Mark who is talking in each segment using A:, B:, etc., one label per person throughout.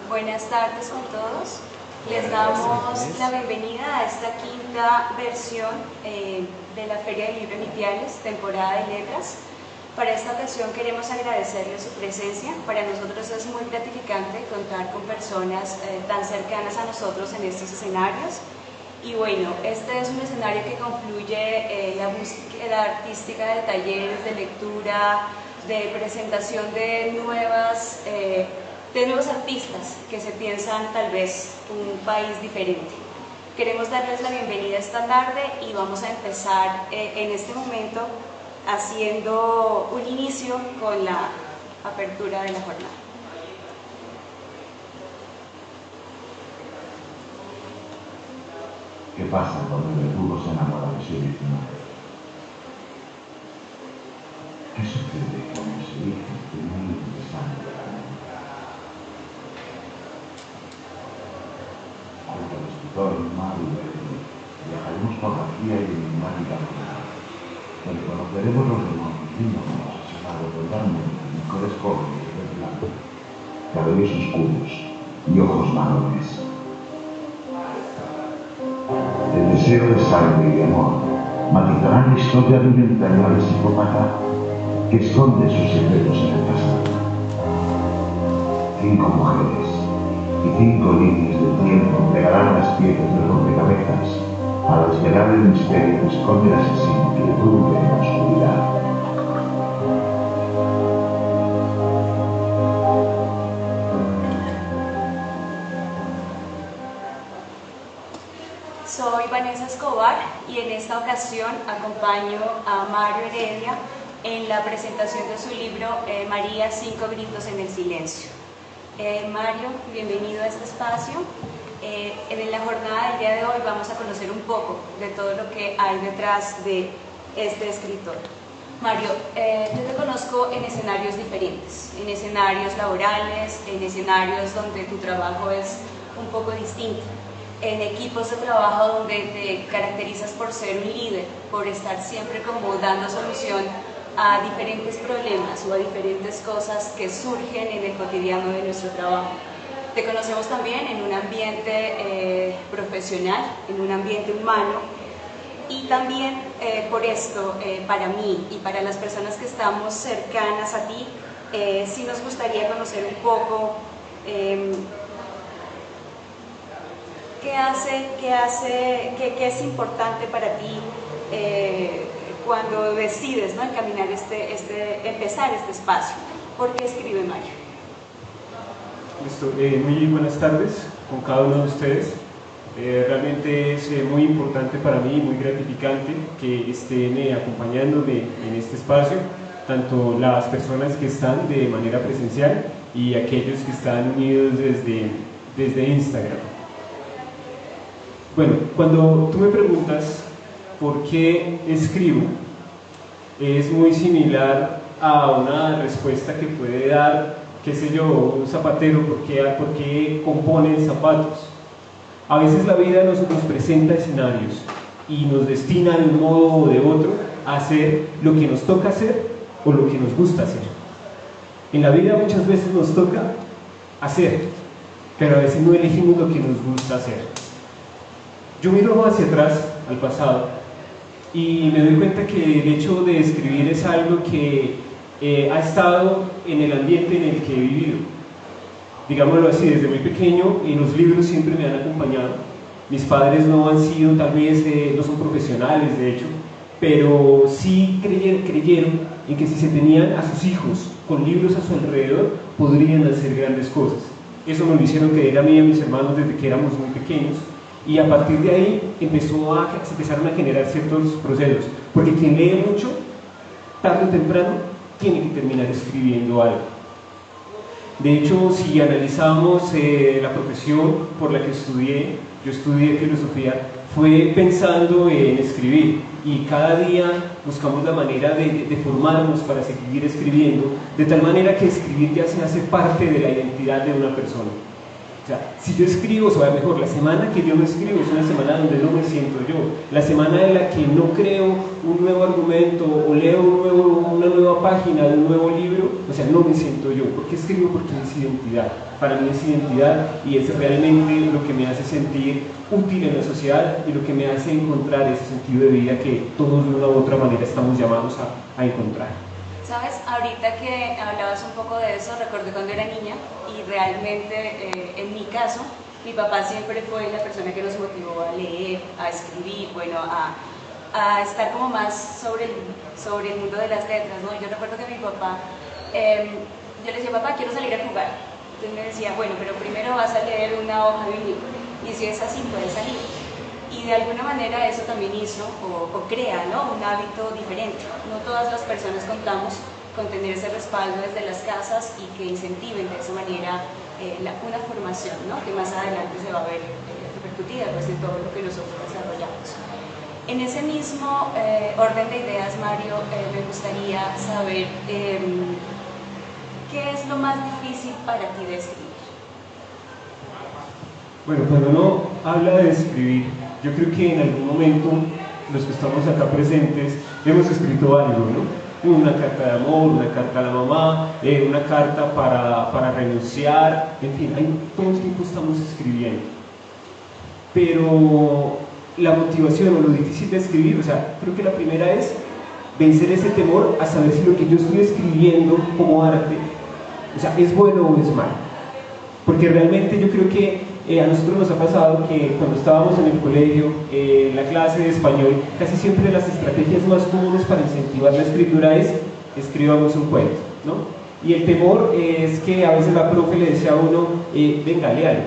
A: Buenas tardes con todos. Les damos la bienvenida a esta quinta versión de la Feria del Libro en Ipiales, temporada de letras. Para esta ocasión queremos agradecerles su presencia. Para nosotros es muy gratificante contar con personas tan cercanas a nosotros en estos escenarios. Y bueno, este es un escenario que confluye la búsqueda artística de talleres, de lectura, de presentación de nuevos artistas que se piensan tal vez un país diferente. Queremos darles la bienvenida esta tarde y vamos a empezar en este momento haciendo un inicio con la apertura de la jornada.
B: ¿Qué pasa cuando el verdugo se enamora de su víctima? ¿Qué sucede cuando se dice que no es interesante la comunidad? Junto al escritor Mario Berti viajaremos por la fría y enigmática jornada, donde conoceremos los demonios obsesionados por dar muerte a mejores jóvenes de blanco, cabellos oscuros y ojos marrones. El deseo de sangre y de amor matizará la historia de un entrañable psicópata que esconde sus secretos en el pasado. 5 mujeres y 5 líneas del tiempo pegarán las piezas del rompecabezas para desvelar el misterio que esconde el asesino que detuve en la oscuridad.
A: Soy Vanessa Escobar y en esta ocasión acompaño a Mario Heredia en la presentación de su libro María, 5 gritos en el silencio. Mario, bienvenido a este espacio. En la jornada del día de hoy vamos a conocer un poco de todo lo que hay detrás de este escritor. Mario, yo te conozco en escenarios diferentes, en escenarios laborales, en escenarios donde tu trabajo es un poco distinto, en equipos de trabajo donde te caracterizas por ser un líder, por estar siempre como dando solución a diferentes problemas o a diferentes cosas que surgen en el cotidiano de nuestro trabajo. Te conocemos también en un ambiente profesional, en un ambiente humano, y también por esto, para mí y para las personas que estamos cercanas a ti, sí nos gustaría conocer un poco ¿Qué es importante para ti cuando decides, ¿no?, encaminar empezar este espacio? ¿Por qué escribe Mario?
C: Listo, muy buenas tardes con cada uno de ustedes. Realmente es muy importante para mí, muy gratificante que estén acompañándome en este espacio, tanto las personas que están de manera presencial y aquellos que están unidos desde Instagram. Bueno, cuando tú me preguntas por qué escribo, es muy similar a una respuesta que puede dar, qué sé yo, un zapatero, por qué compone zapatos. A veces la vida nos presenta escenarios y nos destina de un modo o de otro a hacer lo que nos toca hacer o lo que nos gusta hacer. En la vida muchas veces nos toca hacer, pero a veces no elegimos lo que nos gusta hacer. Yo miro hacia atrás, al pasado, y me doy cuenta que el hecho de escribir es algo que ha estado en el ambiente en el que he vivido. Digámoslo así, desde muy pequeño, los libros siempre me han acompañado. Mis padres no han sido, tal vez, no son profesionales, de hecho, pero sí creyeron en que si se tenían a sus hijos con libros a su alrededor, podrían hacer grandes cosas. Eso me lo hicieron creer a mí y a mis hermanos desde que éramos muy pequeños. Y a partir de ahí empezaron a generar ciertos procesos, porque quien lee mucho, tarde o temprano, tiene que terminar escribiendo algo. De hecho, si analizamos la profesión por la que yo estudié filosofía, fue pensando en escribir, y cada día buscamos la manera de formarnos para seguir escribiendo, de tal manera que escribir ya se hace parte de la identidad de una persona. O sea, si yo escribo, o sea, mejor, la semana que yo no escribo es una semana donde no me siento yo. La semana en la que no creo un nuevo argumento o leo una nueva página de un nuevo libro, o sea, no me siento yo. ¿Por qué escribo? Porque es identidad. Para mí es identidad y es realmente lo que me hace sentir útil en la sociedad y lo que me hace encontrar ese sentido de vida que todos de una u otra manera estamos llamados a encontrar.
A: Sabes, ahorita que hablabas un poco de eso, recordé cuando era niña y realmente en mi caso, mi papá siempre fue la persona que nos motivó a leer, a escribir, bueno, a estar como más sobre el mundo de las letras, ¿no? Yo recuerdo que mi papá, yo le decía, papá, quiero salir a jugar. Entonces me decía, bueno, pero primero vas a leer una hoja de un libro y si es así, puedes salir. Y de alguna manera eso también hizo o crea, ¿no?, un hábito diferente. No todas las personas contamos con tener ese respaldo desde las casas y que incentiven de esa manera una formación, ¿no?, que más adelante se va a ver repercutida pues, en todo lo que nosotros desarrollamos. En ese mismo orden de ideas, Mario, me gustaría saber qué es lo más difícil para ti de escribir.
C: Bueno, cuando uno habla de escribir, yo creo que en algún momento los que estamos acá presentes hemos escrito algo, ¿no? Una carta de amor, una carta a la mamá, una carta para renunciar, en fin, todo el tiempo estamos escribiendo. Pero la motivación o lo difícil de escribir, o sea, creo que la primera es vencer ese temor a saber si lo que yo estoy escribiendo como arte, o sea, es bueno o es malo. Porque realmente yo creo que a nosotros nos ha pasado que cuando estábamos en el colegio, en la clase de español, casi siempre las estrategias más comunes para incentivar la escritura es escribamos un cuento, ¿no? Y el temor es que a veces la profe le decía a uno, venga, léalo.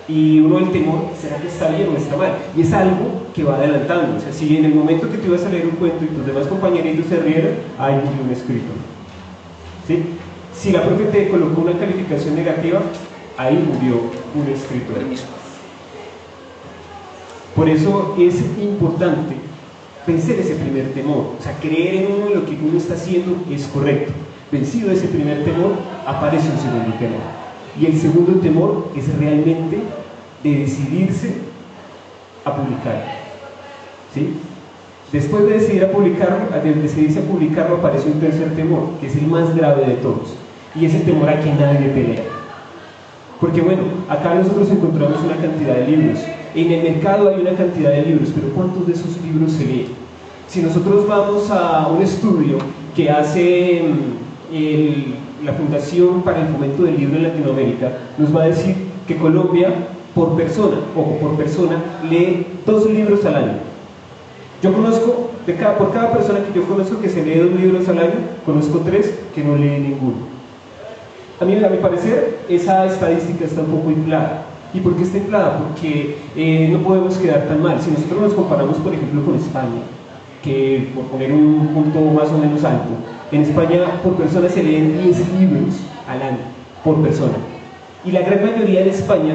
C: Y uno el temor, ¿será que está bien o está mal? Y es algo que va adelantando. O sea, si en el momento que tú ibas a leer un cuento y tus demás compañeritos se rieron, ahí murió un escritor. ¿Sí? Si la profe te colocó una calificación negativa, ahí murió un escritor. Por eso es importante vencer ese primer temor, o sea, creer en uno, lo que uno está haciendo es correcto. Vencido ese primer temor, aparece un segundo temor. Y el segundo temor es realmente de decidirse a publicar. ¿Sí? Después de decidirse a publicarlo, aparece un tercer temor, que es el más grave de todos, y es el temor a que nadie te lea. Porque bueno, acá nosotros encontramos una cantidad de libros, en el mercado hay una cantidad de libros, pero ¿cuántos de esos libros se leen? Si nosotros vamos a un estudio que hace la Fundación para el Fomento del Libro en Latinoamérica, nos va a decir que Colombia, por persona, lee 2 libros al año. Yo conozco, por cada persona que yo conozco que se lee 2 libros al año, conozco 3 que no leen ninguno. A mi parecer, esa estadística está un poco inflada. ¿Y por qué está inflada? Porque no podemos quedar tan mal. Si nosotros nos comparamos, por ejemplo, con España, que por poner un punto más o menos alto, en España por persona se leen 10 libros al año, por persona. Y la gran mayoría de España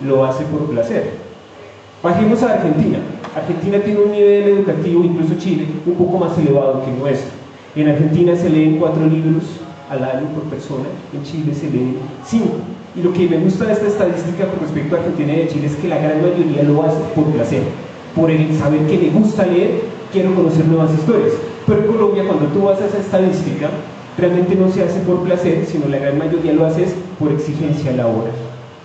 C: lo hace por placer. Bajemos a Argentina. Argentina tiene un nivel educativo, incluso Chile, un poco más elevado que el nuestro. En Argentina se leen 4 libros al año por persona, en Chile se leen 5. Y lo que me gusta de esta estadística con respecto a Argentina y de Chile es que la gran mayoría lo hace por placer, por el saber que me gusta leer, quiero conocer nuevas historias. Pero en Colombia, cuando tú vas a esa estadística, realmente no se hace por placer, sino la gran mayoría lo haces por exigencia laboral,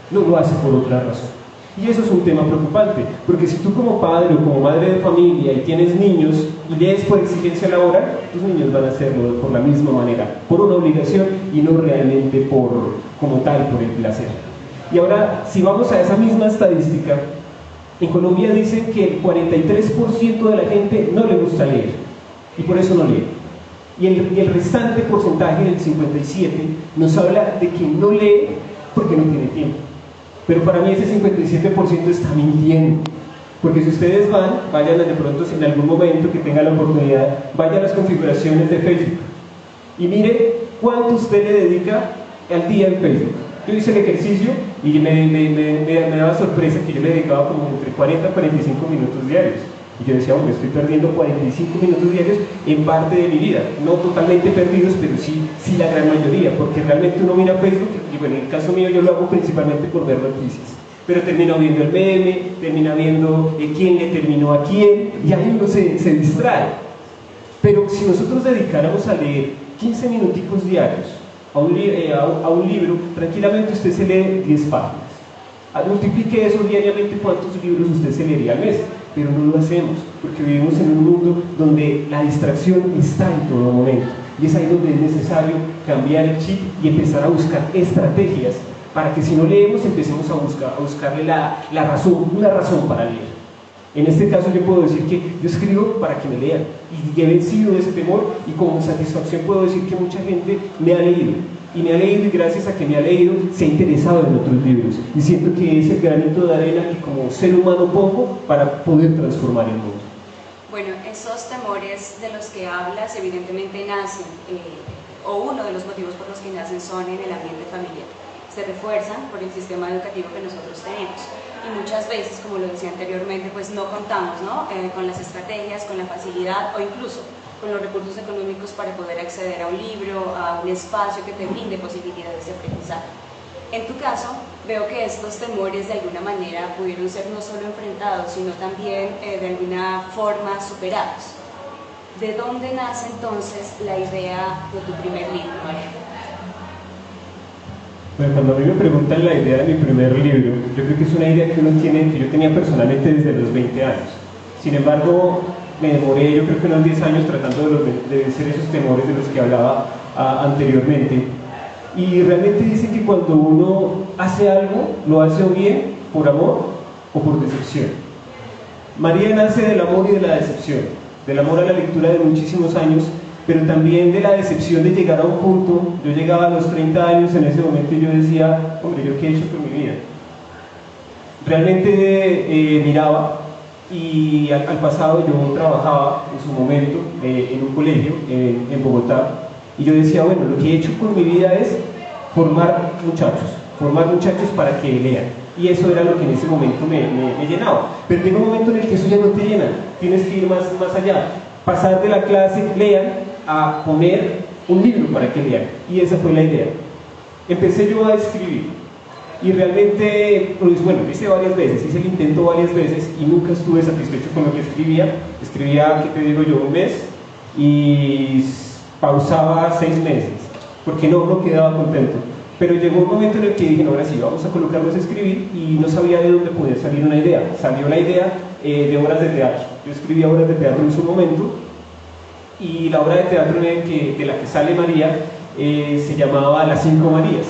C: no lo hace por otra razón. Y eso es un tema preocupante, porque si tú como padre o como madre de familia y tienes niños y lees por exigencia laboral, tus niños van a hacerlo por la misma manera, por una obligación y no realmente como tal, por el placer. Y ahora, si vamos a esa misma estadística, en Colombia dicen que el 43% de la gente no le gusta leer, y por eso no lee. Y el restante porcentaje, del 57%, nos habla de que no lee porque no tiene tiempo. Pero para mí ese 57% está mintiendo, porque si ustedes vayan de pronto en algún momento que tengan la oportunidad, vayan a las configuraciones de Facebook y mire cuánto usted le dedica al día en Facebook. Yo hice el ejercicio y me daba sorpresa que yo le dedicaba como entre 40 y 45 minutos diarios. Y yo decía, bueno, estoy perdiendo 45 minutos diarios en parte de mi vida, no totalmente perdidos, pero sí la gran mayoría, porque realmente uno mira Facebook, y bueno, en el caso mío yo lo hago principalmente por ver noticias, pero termino viendo el meme, termina viendo quién le terminó a quién, y ahí uno se distrae. Pero si nosotros dedicáramos a leer 15 minuticos diarios a un libro, tranquilamente usted se lee 10 páginas. Multiplique eso diariamente, ¿cuántos libros usted se leería al mes? Pero no lo hacemos, porque vivimos en un mundo donde la distracción está en todo momento, y es ahí donde es necesario cambiar el chip y empezar a buscar estrategias para que si no leemos empecemos a buscarle una razón para leer. En este caso yo puedo decir que yo escribo para que me lean, y he vencido de ese temor, y con satisfacción puedo decir que mucha gente me ha leído, y gracias a que me ha leído se ha interesado en otros libros, y siento que es el granito de arena que como ser humano pongo para poder transformar el mundo.
A: Bueno, esos temores de los que hablas evidentemente nacen, o uno de los motivos por los que nacen son en el ambiente familiar. Se refuerzan por el sistema educativo que nosotros tenemos, y muchas veces, como lo decía anteriormente, pues no contamos, ¿no? Con las estrategias, con la facilidad o incluso con los recursos económicos para poder acceder a un libro, a un espacio que te brinde posibilidades de aprendizaje. En tu caso, veo que estos temores de alguna manera pudieron ser no solo enfrentados, sino también de alguna forma superados. ¿De dónde nace entonces la idea de tu primer libro, Mario?
C: Bueno, cuando a mí me preguntan la idea de mi primer libro, yo creo que es una idea que uno tiene, que yo tenía personalmente desde los 20 años. Sin embargo, me demoré yo creo que unos 10 años tratando de vencer esos temores de los que hablaba anteriormente. Y realmente dicen que cuando uno hace algo, lo hace o bien por amor o por decepción. María nace del amor y de la decepción, del amor a la lectura de muchísimos años, pero también de la decepción de llegar a un punto. Yo llegaba a los 30 años en ese momento y yo decía, hombre, ¿yo qué he hecho por mi vida? Realmente miraba y al pasado. Yo trabajaba en su momento en un colegio en Bogotá, y yo decía, bueno, lo que he hecho por mi vida es formar muchachos para que lean, y eso era lo que en ese momento me llenaba. Pero llega un momento en el que eso ya no te llena, tienes que ir más allá, pasar de la clase lean a poner un libro para que lean, y esa fue la idea. Empecé yo a escribir, y realmente, pues bueno, hice el intento varias veces, y nunca estuve satisfecho con lo que escribía. ¿Qué te digo yo? Un mes, y pausaba 6 meses, porque no quedaba contento. Pero llegó un momento en el que dije, no, ahora sí, vamos a colocarnos a escribir, y no sabía de dónde podía salir una idea. Salió la idea de obras de teatro. Yo escribía obras de teatro en su momento, y la obra de teatro de la que sale María se llamaba Las 5 Marías.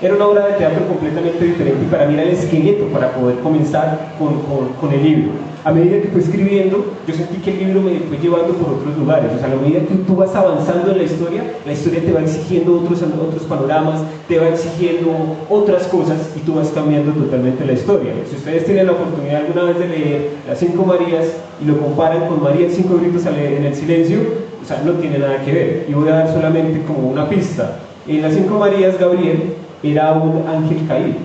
C: Era una obra de teatro completamente diferente, y para mí era el esqueleto para poder comenzar con el libro. A medida que fui escribiendo, yo sentí que el libro me fue llevando por otros lugares. O sea, a medida que tú vas avanzando en la historia te va exigiendo otros panoramas, te va exigiendo otras cosas, y tú vas cambiando totalmente la historia. Si ustedes tienen la oportunidad alguna vez de leer Las 5 Marías y lo comparan con María 5 gritos en el silencio, o sea, no tiene nada que ver. Y voy a dar solamente como una pista. En Las 5 Marías, Gabriel era un ángel caído,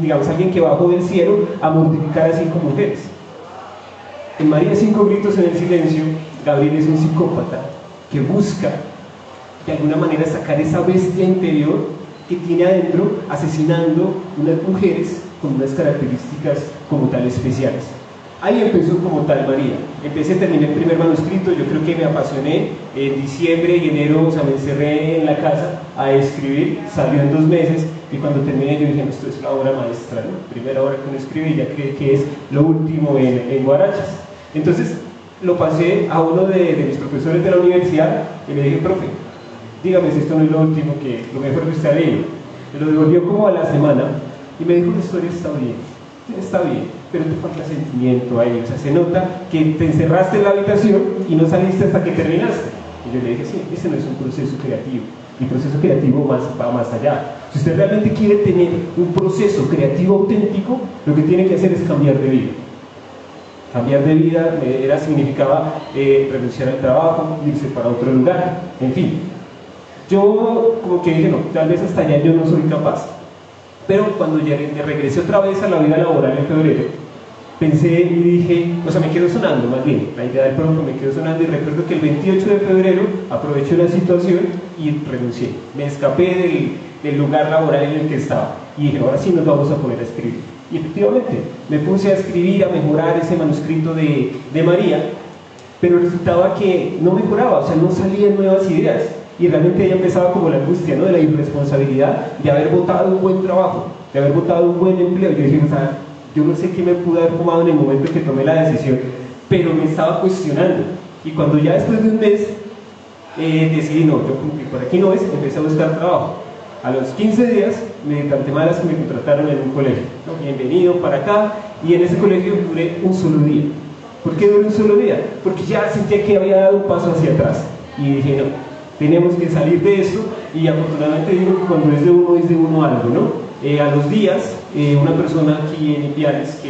C: digamos, alguien que bajó del cielo a mortificar a 5 mujeres. En María 5 gritos en el silencio, Gabriel es un psicópata que busca de alguna manera sacar esa bestia interior que tiene adentro, asesinando unas mujeres con unas características como tal especiales. Ahí empezó como tal María. Terminé el primer manuscrito. Yo creo que me apasioné. En diciembre y enero, o sea, me encerré en la casa a escribir. Salió en 2 meses, y cuando terminé yo dije, esto es la obra maestra, ¿no? Primera obra que uno escribe, y ya cree que es lo último en Guarachas. Entonces lo pasé a uno de mis profesores de la universidad y le dije, profe, dígame si esto no es lo último, lo mejor que usted ha leído. Me lo devolvió como a la semana y me dijo, la historia está bien, pero te falta sentimiento ahí. O sea, se nota que te encerraste en la habitación y no saliste hasta que terminaste. Y yo le dije, sí, ese no es un proceso creativo. El proceso creativo va más allá. Si usted realmente quiere tener un proceso creativo auténtico, lo que tiene que hacer es cambiar de vida. Cambiar de vida significaba renunciar al trabajo, irse para otro lugar, en fin. Yo como que dije, no, tal vez hasta allá yo no soy capaz. Pero cuando regresé otra vez a la vida laboral en febrero, pensé y dije, o sea, me quedó sonando más bien, la idea del pronto me quedó sonando, y recuerdo que el 28 de febrero aproveché la situación y renuncié. Me escapé del lugar laboral en el que estaba y dije, ahora sí nos vamos a poner a escribir. Y efectivamente, me puse a escribir, a mejorar ese manuscrito de María, pero resultaba que no mejoraba, o sea, no salían nuevas ideas. Y realmente ya empezaba como la angustia, ¿no?, de la irresponsabilidad de haber botado un buen trabajo, de haber botado un buen empleo. Yo dije, o sea, yo no sé qué me pude haber fumado en el momento que tomé la decisión, pero me estaba cuestionando. Y cuando ya después de un mes decidí, no, yo por aquí no es, empecé a buscar trabajo. A los 15 días me canté malas que me contrataron en un colegio, ¿no? Bienvenido para acá, y en ese colegio duré un solo día. ¿Por qué duré un solo día? Porque ya sentía que había dado un paso hacia atrás y dije, no, tenemos que salir de esto. Y afortunadamente digo que cuando es de uno algo, ¿no? A los días, una persona aquí en Ipiales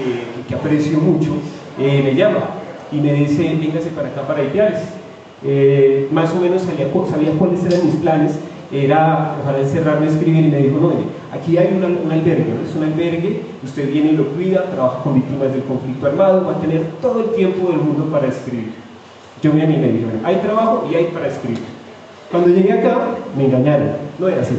C: que aprecio mucho me llama y me dice, véngase para acá, para Ipiales. Más o menos sabía cuáles eran mis planes, era ojalá encerrarme a escribir, y me dijo, no, aquí hay un albergue, ¿no? Es un albergue, usted viene y lo cuida, trabaja con víctimas del conflicto armado, va a tener todo el tiempo del mundo para escribir. Yo me animé y dije, bueno, hay trabajo y hay para escribir. Cuando llegué acá, me engañaron, no era así.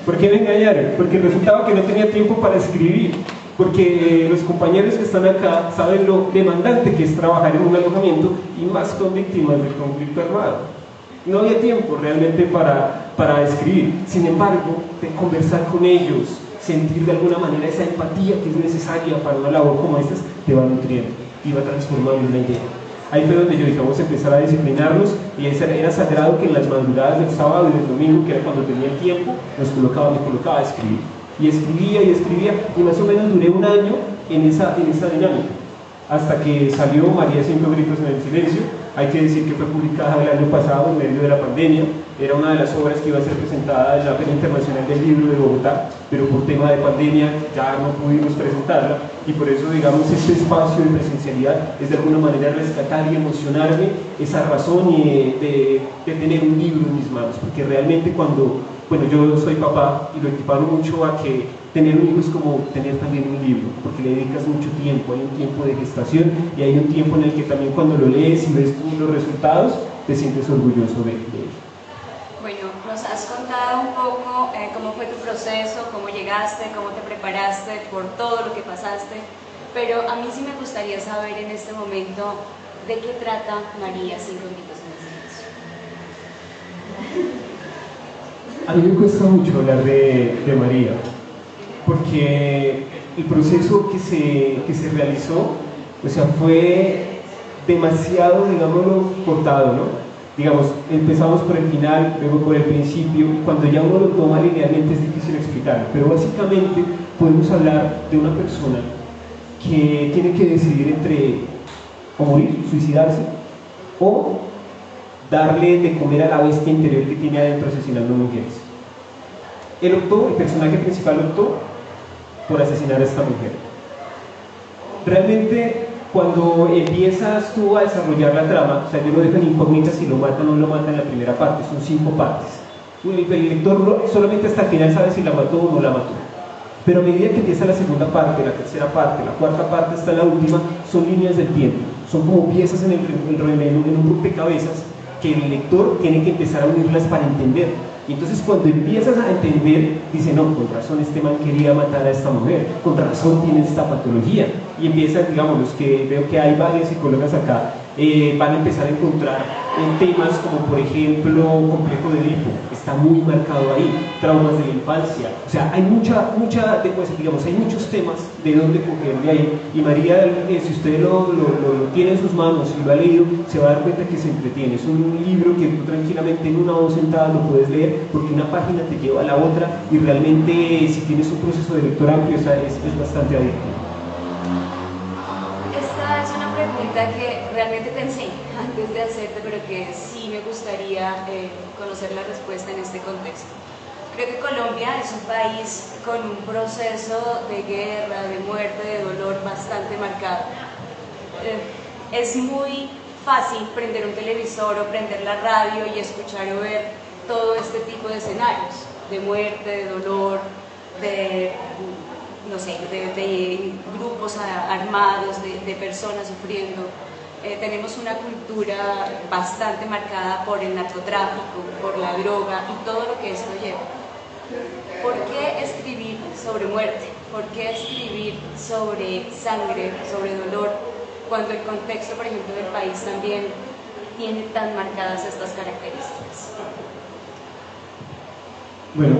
C: ¿Por qué me engañaron? Porque resultaba que no tenía tiempo para escribir, porque los compañeros que están acá saben lo demandante que es trabajar en un alojamiento, y más con víctimas del conflicto armado. No había tiempo realmente para escribir. Sin embargo, de conversar con ellos, sentir de alguna manera esa empatía que es necesaria para una labor como esta, te va nutriendo y va transformando una idea. Ahí fue donde yo dije, vamos a empezar a disciplinarnos, y era sagrado que en las madrugadas del sábado y del domingo, que era cuando tenía el tiempo, me colocaba a escribir. Y escribía, y más o menos duré un año en esa dinámica, hasta que salió María 5 gritos en el silencio. Hay que decir que fue publicada el año pasado, en medio de la pandemia. Era una de las obras que iba a ser presentada en la Feria Internacional del Libro de Bogotá, pero por tema de pandemia ya no pudimos presentarla, y por eso, digamos, este espacio de presencialidad es de alguna manera rescatar y emocionarme esa razón de tener un libro en mis manos, porque realmente cuando, bueno, yo soy papá y lo equiparo mucho a que tener un hijo es como tener también un libro, porque le dedicas mucho tiempo, hay un tiempo de gestación y hay un tiempo en el que también cuando lo lees y ves tú los resultados, te sientes orgulloso de él.
A: Bueno, nos has contado un poco cómo fue tu proceso, cómo llegaste, cómo te preparaste por todo lo que pasaste, pero a mí sí me gustaría saber en este momento de qué trata María 5 gritos en el silencio.
C: A mí me cuesta mucho hablar de María, porque el proceso que se realizó, o sea, fue demasiado, digámoslo, cortado, ¿no? Digamos, empezamos por el final, luego por el principio, y cuando ya uno lo toma linealmente es difícil explicarlo, pero básicamente podemos hablar de una persona que tiene que decidir entre o morir, suicidarse, o darle de comer a la bestia interior que tiene adentro asesinando mujeres. El personaje principal optó por asesinar a esta mujer. Realmente, cuando empiezas tú a desarrollar la trama, o sea, yo lo dejo en incógnita si lo matan o no lo matan en la primera parte, son 5 partes. El lector solamente hasta el final sabe si la mató o no la mató. Pero a medida que empieza la segunda parte, la tercera parte, la cuarta parte hasta la última, son líneas del tiempo, son como piezas en un rompecabezas que el lector tiene que empezar a unirlas para entender. Y entonces cuando empiezas a entender, dice, no, con razón este man quería matar a esta mujer, con razón tiene esta patología. Y empiezan, digamos, los que veo que hay varios psicólogas acá, van a empezar a encontrar temas como, por ejemplo, complejo de Edipo, está muy marcado ahí, traumas de la infancia, o sea, hay digamos, hay muchos temas de donde coger de ahí. Y María, si usted lo tiene en sus manos y lo ha leído, se va a dar cuenta que se entretiene. Es un libro que tú tranquilamente en 1 o 2 sentadas lo puedes leer, porque una página te lleva a la otra, y realmente si tienes un proceso de lectura amplio, es bastante adictivo.
A: Esta es una pregunta que realmente pensé antes de hacerte, pero que sí me gustaría conocer la respuesta en este contexto. Creo que Colombia es un país con un proceso de guerra, de muerte, de dolor bastante marcado. Es muy fácil prender un televisor o prender la radio y escuchar o ver todo este tipo de escenarios, de muerte, de dolor, de no sé, de grupos armados, de personas sufriendo. Tenemos una cultura bastante marcada por el narcotráfico, por la droga y todo lo que esto lleva. ¿Por qué escribir sobre muerte? ¿Por qué escribir sobre sangre, sobre dolor, cuando el contexto, por ejemplo, del país también tiene tan marcadas estas características?
C: Bueno,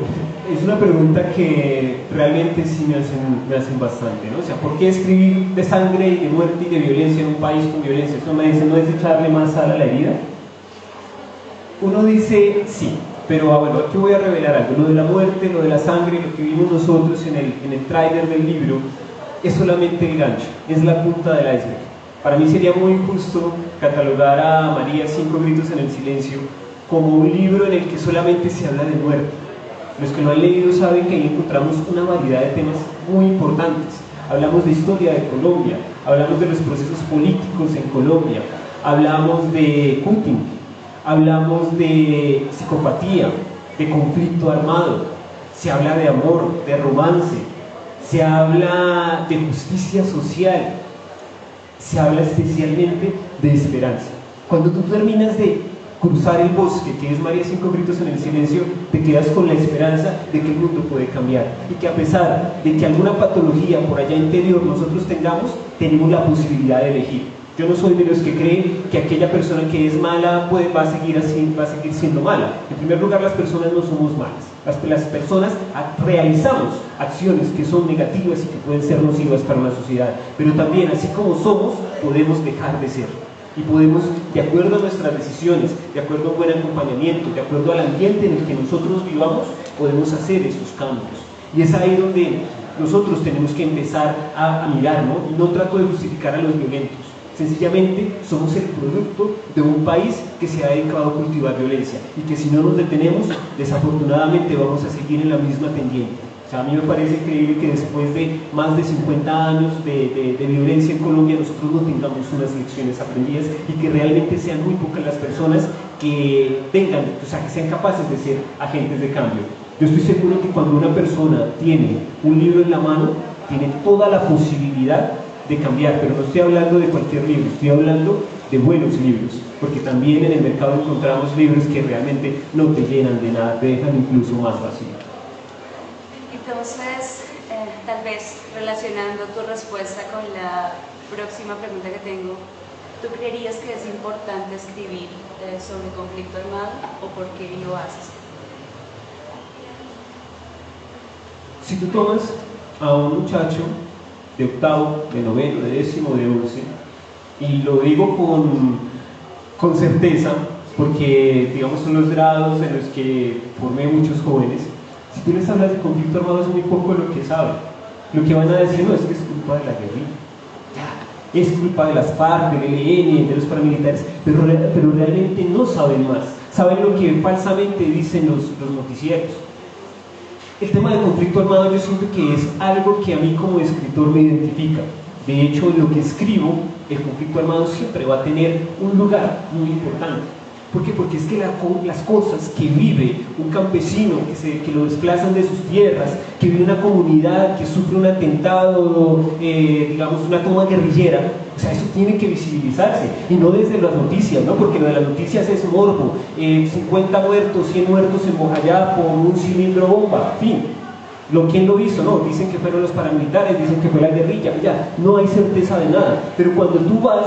C: es una pregunta que realmente sí me hacen bastante, ¿no? O sea, ¿por qué escribir de sangre y de muerte y de violencia en un país con violencia? Esto me dice, ¿no es echarle más sal a la herida? Uno dice sí, pero bueno, aquí voy a revelar algo. Lo de la muerte, lo de la sangre, lo que vimos nosotros en el tráiler del libro, es solamente el gancho, es la punta del iceberg. Para mí sería muy injusto catalogar a María 5 gritos en el silencio como un libro en el que solamente se habla de muerte. Los que lo han leído saben que ahí encontramos una variedad de temas muy importantes. Hablamos de historia de Colombia, hablamos de los procesos políticos en Colombia, hablamos de Putin, hablamos de psicopatía, de conflicto armado, se habla de amor, de romance, se habla de justicia social, se habla especialmente de esperanza. Cuando tú terminas de cruzar el bosque, que es María 5 gritos en el silencio, te quedas con la esperanza de que el mundo puede cambiar y que a pesar de que alguna patología por allá interior nosotros tengamos, tenemos la posibilidad de elegir. Yo no soy de los que creen que aquella persona que es mala va a seguir siendo mala. En primer lugar, las personas no somos malas. Las personas realizamos acciones que son negativas y que pueden ser nocivas para una sociedad, pero también, así como somos, podemos dejar de ser. Y podemos, de acuerdo a nuestras decisiones, de acuerdo a un buen acompañamiento, de acuerdo al ambiente en el que nosotros vivamos, podemos hacer esos cambios. Y es ahí donde nosotros tenemos que empezar a mirar, ¿no? Y no trato de justificar a los violentos. Sencillamente somos el producto de un país que se ha dedicado a cultivar violencia y que si no nos detenemos, desafortunadamente vamos a seguir en la misma pendiente. O sea, a mí me parece increíble que después de más de 50 años de violencia en Colombia nosotros no tengamos unas lecciones aprendidas y que realmente sean muy pocas las personas que tengan, o sea, que sean capaces de ser agentes de cambio. Yo estoy seguro que cuando una persona tiene un libro en la mano, tiene toda la posibilidad de cambiar, pero no estoy hablando de cualquier libro, estoy hablando de buenos libros, porque también en el mercado encontramos libros que realmente no te llenan de nada, te dejan incluso más vacío.
A: Entonces, tal vez relacionando tu respuesta con la próxima pregunta que tengo, ¿tú creerías que es importante escribir sobre conflicto armado o por qué lo haces?
C: Si tú tomas a un muchacho de octavo, de noveno, de décimo, de 11, y lo digo con certeza, porque digamos son los grados en los que formé muchos jóvenes, si tú les hablas de conflicto armado es muy poco lo que saben. Lo que van a decir no es que es culpa de la guerrilla, es culpa de las FARC, del ELN, de los paramilitares, pero realmente no saben más, saben lo que falsamente dicen los noticieros. El tema del conflicto armado yo siento que es algo que a mí como escritor me identifica. De hecho, lo que escribo, el conflicto armado siempre va a tener un lugar muy importante. ¿Por qué? Porque es que las cosas que vive un campesino, que lo desplazan de sus tierras, que vive una comunidad, que sufre un atentado, digamos una toma guerrillera, o sea, eso tiene que visibilizarse, y no desde las noticias, ¿no? Porque lo de las noticias es morbo, 50 muertos, 100 muertos en Bojayá por un cilindro bomba, en fin. ¿Quién lo hizo? No, dicen que fueron los paramilitares, dicen que fue la guerrilla, ya, no hay certeza de nada, pero cuando tú vas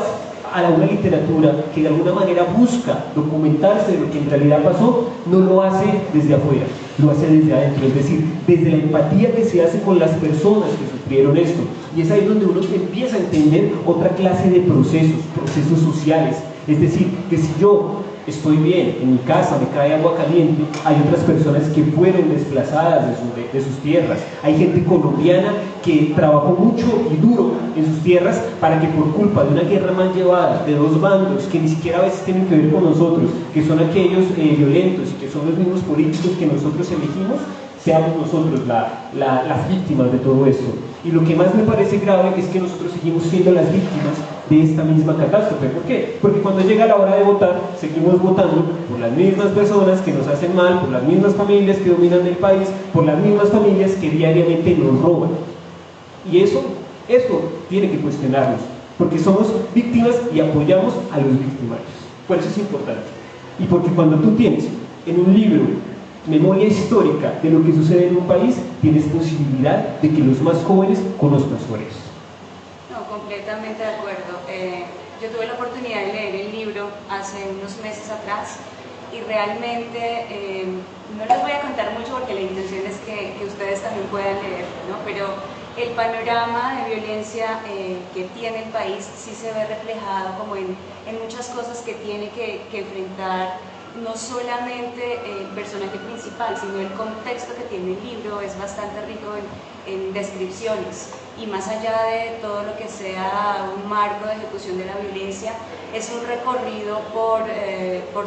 C: a una literatura que de alguna manera busca documentarse de lo que en realidad pasó, no lo hace desde afuera, lo hace desde adentro, es decir, desde la empatía que se hace con las personas que sufrieron esto. Y es ahí donde uno empieza a entender otra clase de procesos sociales. Es decir, que si yo estoy bien, en mi casa me cae agua caliente, hay otras personas que fueron desplazadas de sus tierras. Hay gente colombiana que trabajó mucho y duro en sus tierras para que por culpa de una guerra mal llevada, de dos bandos que ni siquiera a veces tienen que ver con nosotros, que son aquellos violentos y que son los mismos políticos que nosotros elegimos, seamos nosotros las víctimas de todo esto. Y lo que más me parece grave es que nosotros seguimos siendo las víctimas de esta misma catástrofe. ¿Por qué? Porque cuando llega la hora de votar, seguimos votando por las mismas personas que nos hacen mal, por las mismas familias que dominan el país, por las mismas familias que diariamente nos roban. Y eso tiene que cuestionarnos, porque somos víctimas y apoyamos a los victimarios. Por eso es importante. Y porque cuando tú tienes en un libro memoria histórica de lo que sucede en un país, tienes posibilidad de que los más jóvenes conozcan sobre eso.
A: No, completamente de acuerdo. Yo tuve la oportunidad de leer el libro hace unos meses atrás y realmente no les voy a contar mucho porque la intención es que ustedes también puedan leer, ¿no? Pero el panorama de violencia que tiene el país sí se ve reflejado como en muchas cosas que tiene que enfrentar no solamente el personaje principal, sino el contexto que tiene el libro es bastante rico en descripciones, y más allá de todo lo que sea un marco de ejecución de la violencia, es un recorrido por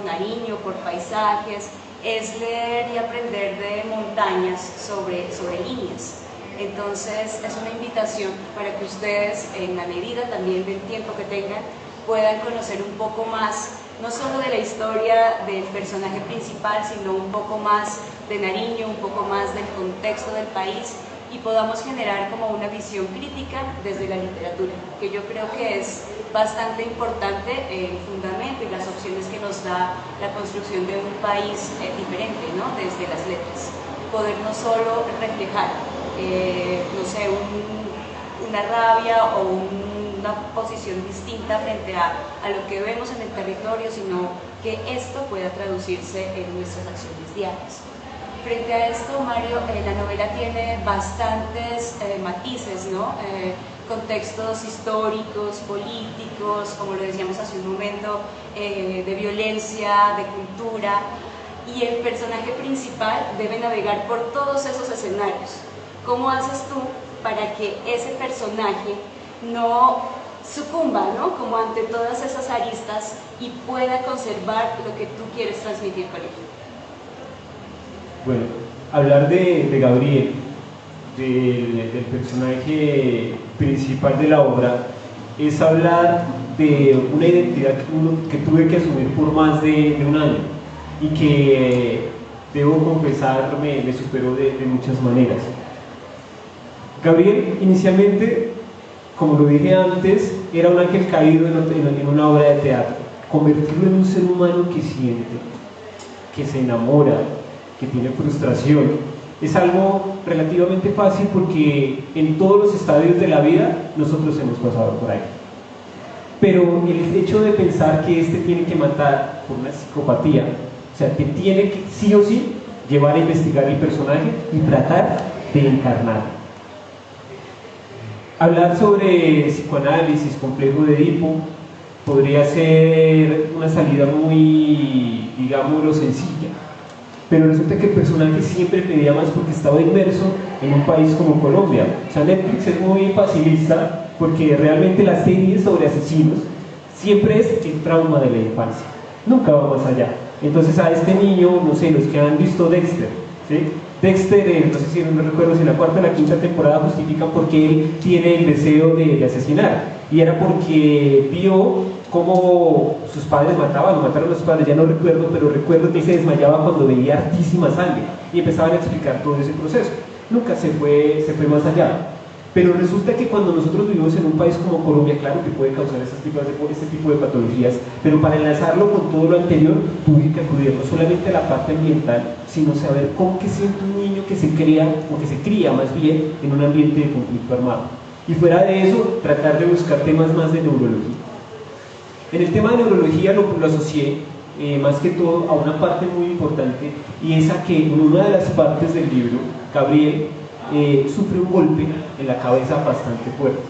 A: Nariño, por paisajes, es leer y aprender de montañas sobre líneas. Entonces es una invitación para que ustedes, en la medida también del tiempo que tengan, puedan conocer un poco más, no solo de la historia del personaje principal, sino un poco más de Nariño, un poco más del contexto del país, y podamos generar como una visión crítica desde la literatura, que yo creo que es bastante importante el fundamento y las opciones que nos da la construcción de un país diferente, ¿no? Desde las letras. Poder no solo reflejar, no sé, una rabia o una posición distinta frente a lo que vemos en el territorio, sino que esto pueda traducirse en nuestras acciones diarias. Frente a esto, Mario, la novela tiene bastantes matices, ¿no? Contextos históricos, políticos, como lo decíamos hace un momento, de violencia, de cultura, y el personaje principal debe navegar por todos esos escenarios. ¿Cómo haces tú para que ese personaje no sucumba, ¿no? Como ante todas esas aristas y pueda conservar lo que tú quieres transmitir con él?
C: Bueno, hablar de Gabriel, del personaje principal de la obra, es hablar de una identidad que tuve que asumir por más de un año y que, debo confesar, me superó de muchas maneras. Gabriel, inicialmente, como lo dije antes, era un ángel caído en una obra de teatro. Convertirlo en un ser humano que siente, que se enamora, que tiene frustración, es algo relativamente fácil porque en todos los estadios de la vida nosotros hemos pasado por ahí. Pero el hecho de pensar que este tiene que matar por una psicopatía, o sea, te tiene que sí o sí llevar a investigar el personaje y tratar de encarnarlo. Hablar sobre psicoanálisis, complejo de Edipo, podría ser una salida muy, digámoslo, sencilla, pero resulta que el personaje siempre pedía más porque estaba inmerso en un país como Colombia. O sea, Netflix es muy facilista porque realmente las series sobre asesinos siempre es el trauma de la infancia, nunca va más allá. Entonces a este niño, no sé, los que han visto Dexter, ¿sí? Dexter, no sé si no recuerdo si en la cuarta o la quinta temporada justifican por qué él tiene el deseo de asesinar, y era porque vio cómo sus padres mataron a sus padres, ya no recuerdo, pero recuerdo que él se desmayaba cuando veía hartísima sangre y empezaban a explicar todo ese proceso. Nunca se fue más allá. Pero resulta que cuando nosotros vivimos en un país como Colombia, claro que puede causar este tipo de patologías, pero para enlazarlo con todo lo anterior tuve que acudir no solamente a la parte ambiental, sino saber cómo que siente un niño que se cría, o que se cría más bien, en un ambiente de conflicto armado. Y fuera de eso, tratar de buscar temas más de neurología. En el tema de neurología lo asocié más que todo a una parte muy importante, y es a que en una de las partes del libro, Gabriel sufre un golpe en la cabeza bastante fuerte,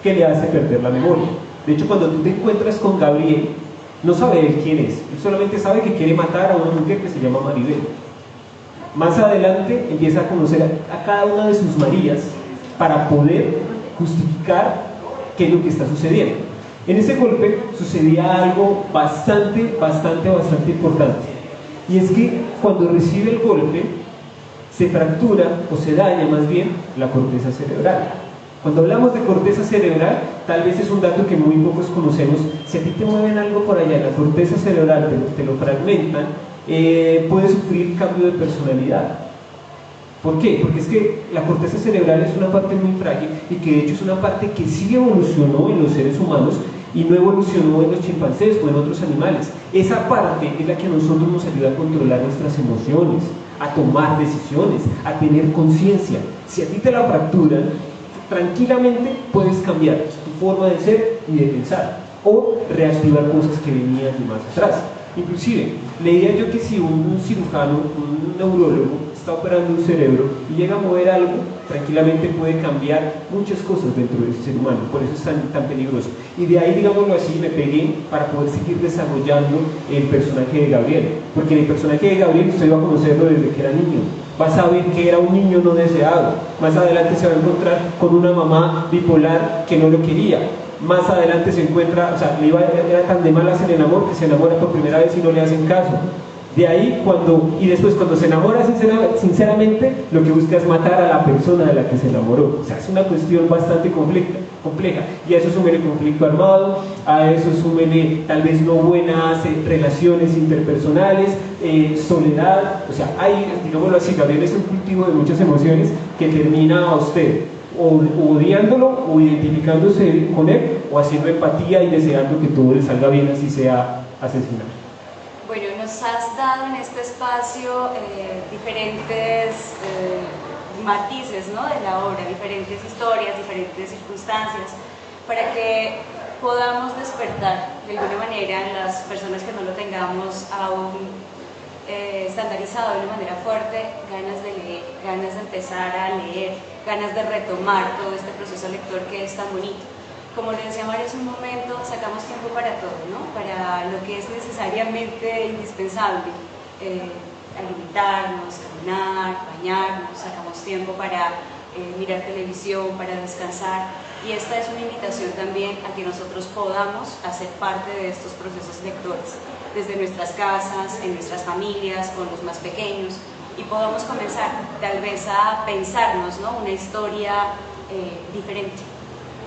C: que le hace perder la memoria. De hecho, cuando tú te encuentras con Gabriel, no sabe él quién es, él solamente sabe que quiere matar a una mujer que se llama Maribel. Más adelante empieza a conocer a cada una de sus Marías para poder justificar qué es lo que está sucediendo. En ese golpe sucedía algo bastante importante, y es que cuando recibe el golpe se fractura, o se daña más bien, la corteza cerebral. Cuando hablamos de corteza cerebral, tal vez es un dato que muy pocos conocemos. Si a ti te mueven algo por allá en la corteza cerebral, te lo fragmentan, puedes sufrir cambio de personalidad. ¿Por qué? Porque es que la corteza cerebral es una parte muy frágil y que de hecho es una parte que sí evolucionó en los seres humanos y no evolucionó en los chimpancés o en otros animales. Esa parte es la que a nosotros nos ayuda a controlar nuestras emociones, a tomar decisiones, a tener conciencia. Si a ti te la fracturan, tranquilamente puedes cambiar tu forma de ser y de pensar o reactivar cosas que venían de más atrás. Inclusive, leía yo que si un cirujano, un neurólogo, está operando un cerebro y llega a mover algo, tranquilamente puede cambiar muchas cosas dentro del ser humano, por eso es tan peligroso. Y de ahí, digámoslo así, me pegué para poder seguir desarrollando el personaje de Gabriel, porque en el personaje de Gabriel usted va a conocerlo desde que era niño, va a saber que era un niño no deseado, más adelante se va a encontrar con una mamá bipolar que no lo quería, más adelante se encuentra, o sea, era tan de malas en el amor que se enamora por primera vez y no le hacen caso. De ahí y después cuando se enamora sinceramente, lo que busca es matar a la persona de la que se enamoró. O sea, es una cuestión bastante compleja. Y a eso súmele conflicto armado, a eso súmele tal vez no buenas relaciones interpersonales, soledad. O sea, digámoslo así, Gabriel es un cultivo de muchas emociones que termina a usted o odiándolo o identificándose con él o haciendo empatía y deseando que todo le salga bien así sea asesinado.
A: Bueno, nos has dado en este espacio diferentes matices, ¿no?, de la obra, diferentes historias, diferentes circunstancias, para que podamos despertar de alguna manera en las personas que no lo tengamos aún estandarizado de una manera fuerte, ganas de leer, ganas de empezar a leer, ganas de retomar todo este proceso lector que es tan bonito. Como le decía Mario hace un momento, sacamos tiempo para todo, ¿no?, para lo que es necesariamente indispensable, alimentarnos, caminar, bañarnos, sacamos tiempo para mirar televisión, para descansar, y esta es una invitación también a que nosotros podamos hacer parte de estos procesos lectores, desde nuestras casas, en nuestras familias, con los más pequeños, y podamos comenzar tal vez a pensarnos, ¿no?, una historia diferente,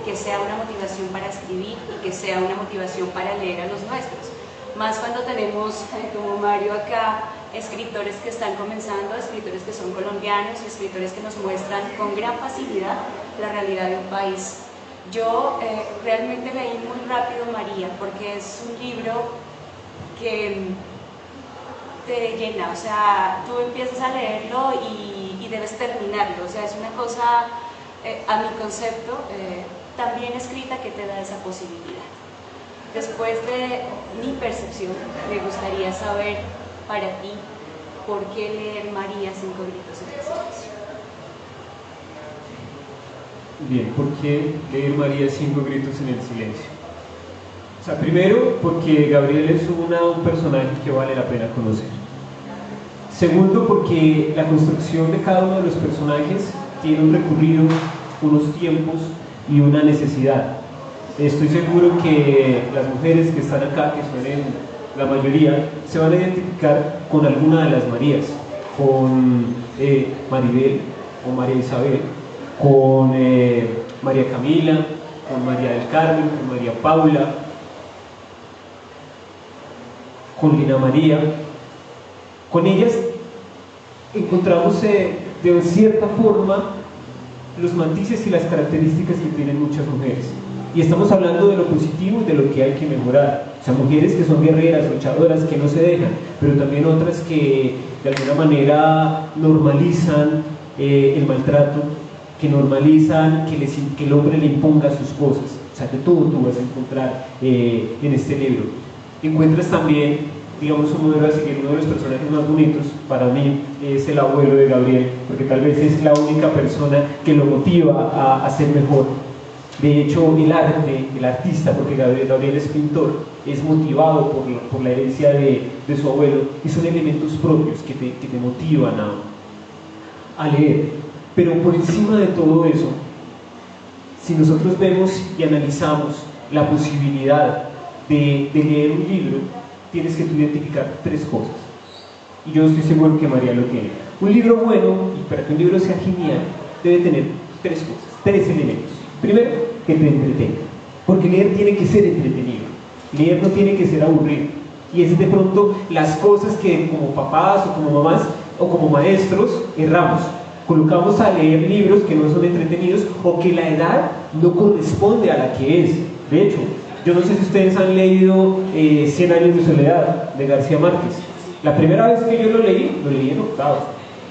A: que sea una motivación para escribir y que sea una motivación para leer a los nuestros. Más cuando tenemos, como Mario acá, escritores que están comenzando, escritores que son colombianos, escritores que nos muestran con gran facilidad la realidad de un país. Yo realmente leí muy rápido María, porque es un libro que te llena, o sea, tú empiezas a leerlo y debes terminarlo, o sea, es una cosa, a mi concepto, también escrita, que te da esa posibilidad. Después de mi percepción, me gustaría saber para ti, ¿por qué leer María 5 gritos en el silencio?
C: Bien, ¿por qué leer María 5 gritos en el silencio? O sea, primero, porque Gabriel es un personaje que vale la pena conocer. Segundo, porque la construcción de cada uno de los personajes tiene un recorrido, unos tiempos y una necesidad. Estoy seguro que las mujeres que están acá, que son la mayoría, se van a identificar con alguna de las Marías, con Maribel o María Isabel, con María Camila, con María del Carmen, con María Paula, con Lina María. Con ellas encontramos de cierta forma los matices y las características que tienen muchas mujeres, y estamos hablando de lo positivo y de lo que hay que mejorar. O sea, mujeres que son guerreras, luchadoras, que no se dejan, pero también otras que de alguna manera normalizan el maltrato, que normalizan que el hombre le imponga sus cosas. O sea, de todo tú vas a encontrar en este libro. Encuentras también, digamos, un modelo a seguir. Uno de los personajes más bonitos para mí es el abuelo de Gabriel, porque tal vez es la única persona que lo motiva a ser mejor. De hecho, el arte, el artista, porque Gabriel es pintor, es motivado por la herencia de su abuelo, y son elementos propios que te motivan a leer. Pero por encima de todo eso, si nosotros vemos y analizamos la posibilidad de leer un libro, tienes que tú identificar 3 cosas, y yo estoy seguro que María lo tiene. Un libro bueno, y para que un libro sea genial, debe tener 3 cosas, 3 elementos. Primero, que te entretenga, porque leer tiene que ser entretenido, leer no tiene que ser aburrido, y es de pronto las cosas que como papás o como mamás o como maestros erramos. Colocamos a leer libros que no son entretenidos o que la edad no corresponde a la que es. De hecho, yo no sé si ustedes han leído 100 años de soledad de García Márquez. La primera vez que yo lo leí en octavo.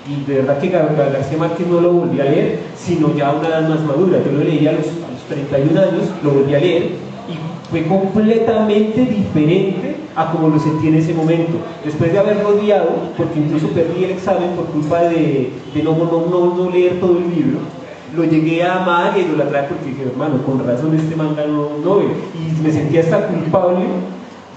C: Y de verdad que García Márquez no lo volví a leer, sino ya a una edad más madura. Yo lo leí a los 31 años, lo volví a leer y fue completamente diferente a como lo sentí en ese momento. Después de haberlo odiado, porque incluso perdí el examen por culpa de no leer todo el libro, lo llegué a amar y a idolatrar porque dije, hermano, con razón este man ganó un Nobel. Y me sentía hasta culpable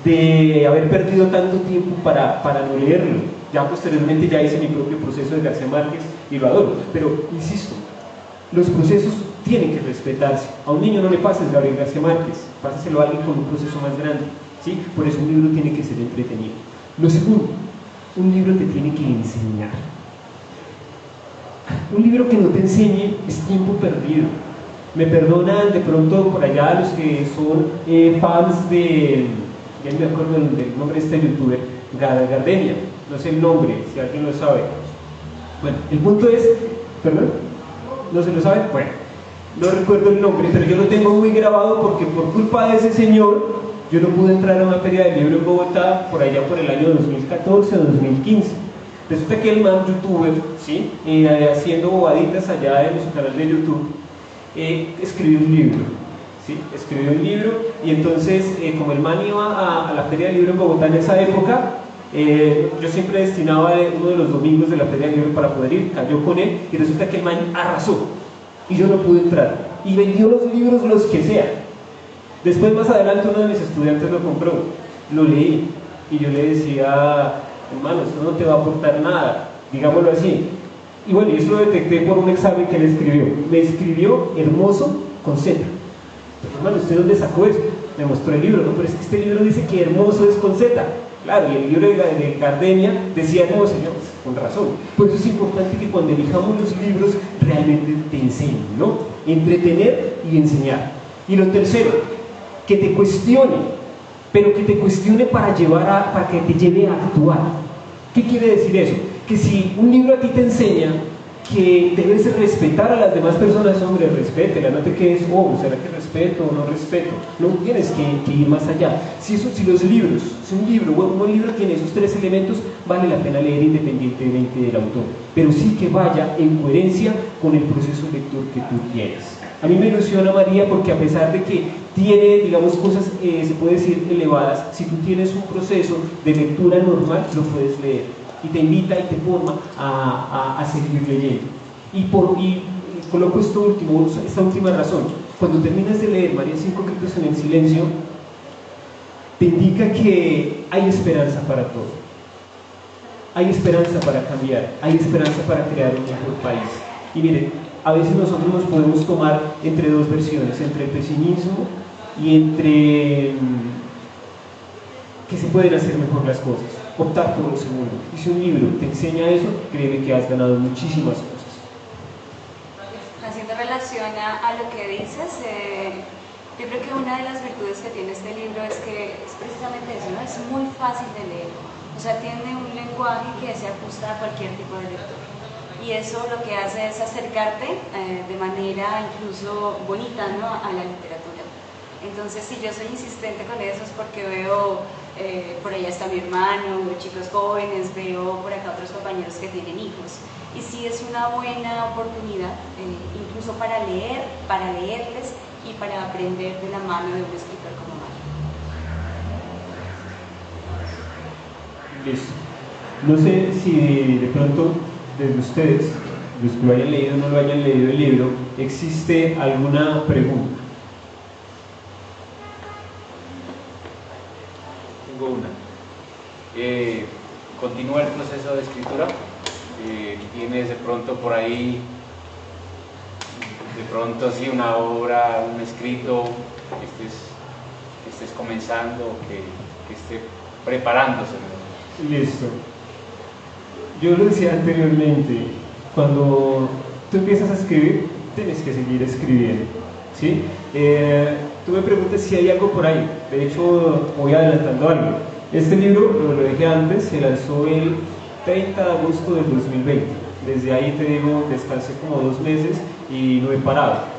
C: de haber perdido tanto tiempo para no leerlo. Ya posteriormente ya hice mi propio proceso de García Márquez y lo adoro. Pero, insisto, los procesos tienen que respetarse. A un niño no le pases Gabriel García Márquez, pásaselo a alguien con un proceso más grande, ¿sí? Por eso un libro tiene que ser entretenido. Lo segundo, un libro te tiene que enseñar. Un libro que no te enseñe es tiempo perdido. Me perdonan de pronto por allá los que son fans de, ya no me acuerdo del nombre de este youtuber, Gardenia, no sé el nombre, si alguien lo sabe. Bueno, el punto es, ¿perdón? ¿No se lo sabe? Bueno, no recuerdo el nombre, pero yo lo tengo muy grabado porque por culpa de ese señor yo no pude entrar a una feria del libro en Bogotá por allá por el año 2014 o 2015. Resulta que el man youtuber, ¿sí? Haciendo bobaditas allá en su canal de YouTube, escribió un libro, ¿sí? Escribió un libro y entonces como el man iba a la feria del libro en Bogotá en esa época, yo siempre destinaba uno de los domingos de la feria del libro para poder ir, cayó con él y resulta que el man arrasó y yo no pude entrar y vendió los libros los que sea. Después más adelante uno de mis estudiantes lo compró, lo leí y yo le decía, hermano, esto no te va a aportar nada, digámoslo así. Y bueno, eso lo detecté por un examen que él escribió. Me escribió hermoso con Z. Pero, hermano, ¿usted dónde sacó eso? Me mostró el libro, no, pero es que este libro dice que hermoso es con Z. Claro, y el libro de Gardenia decía hermoso, señor, con razón. Por eso es importante que cuando elijamos los libros realmente te enseñen, ¿no? Entretener y enseñar. Y lo tercero, que te cuestione, pero que te cuestione para que te lleve a actuar. ¿Qué quiere decir eso? Que si un libro a ti te enseña que debes respetar a las demás personas, hombre, respétela, no te quedes, ¿será que respeto o no respeto? No, tienes que ir más allá. Si los libros, si un buen libro tiene esos tres elementos, vale la pena leer independientemente del autor, pero sí que vaya en coherencia con el proceso lector que tú tienes. A mí me ilusiona María porque a pesar de que tiene, digamos, cosas, se puede decir, elevadas, si tú tienes un proceso de lectura normal, lo puedes leer. Y te invita y te forma a seguir leyendo. Y coloco esta última razón. Cuando terminas de leer María 5 gritos en el silencio, te indica que hay esperanza para todo. Hay esperanza para cambiar, hay esperanza para crear un mejor país. Y miren, a veces nosotros nos podemos tomar entre dos versiones, entre el pesimismo y entre que se pueden hacer mejor las cosas. Optar por lo segundo. Y si un libro te enseña eso, créeme que has ganado muchísimas cosas.
A: Haciendo relación a lo que dices, yo creo que una de las virtudes que tiene este libro es que es precisamente eso, ¿no? Es muy fácil de leer. O sea, tiene un lenguaje que se ajusta a cualquier tipo de lectura. Y eso lo que hace es acercarte de manera incluso bonita, ¿no?, a la literatura. Entonces, si yo soy insistente con eso es porque veo, por allá está mi hermano, veo chicos jóvenes, veo por acá otros compañeros que tienen hijos. Y sí es una buena oportunidad, incluso para leerles y para aprender de la mano de un escritor como Mario.
C: Listo. No sé si de pronto, desde ustedes, los que lo hayan leído o no lo hayan leído el libro, existe alguna pregunta.
D: Una. Continúa el proceso de escritura. Tienes de pronto por ahí, de pronto sí, una obra, un escrito que estés comenzando, que esté preparándose.
C: Listo. Yo lo decía anteriormente, cuando tú empiezas a escribir, tienes que seguir escribiendo, ¿sí? Tú me preguntas si hay algo por ahí. De hecho, voy adelantando algo. Este libro, lo dejé antes, se lanzó el 30 de agosto del 2020. Desde ahí, te digo, descansé como 2 meses y no he parado.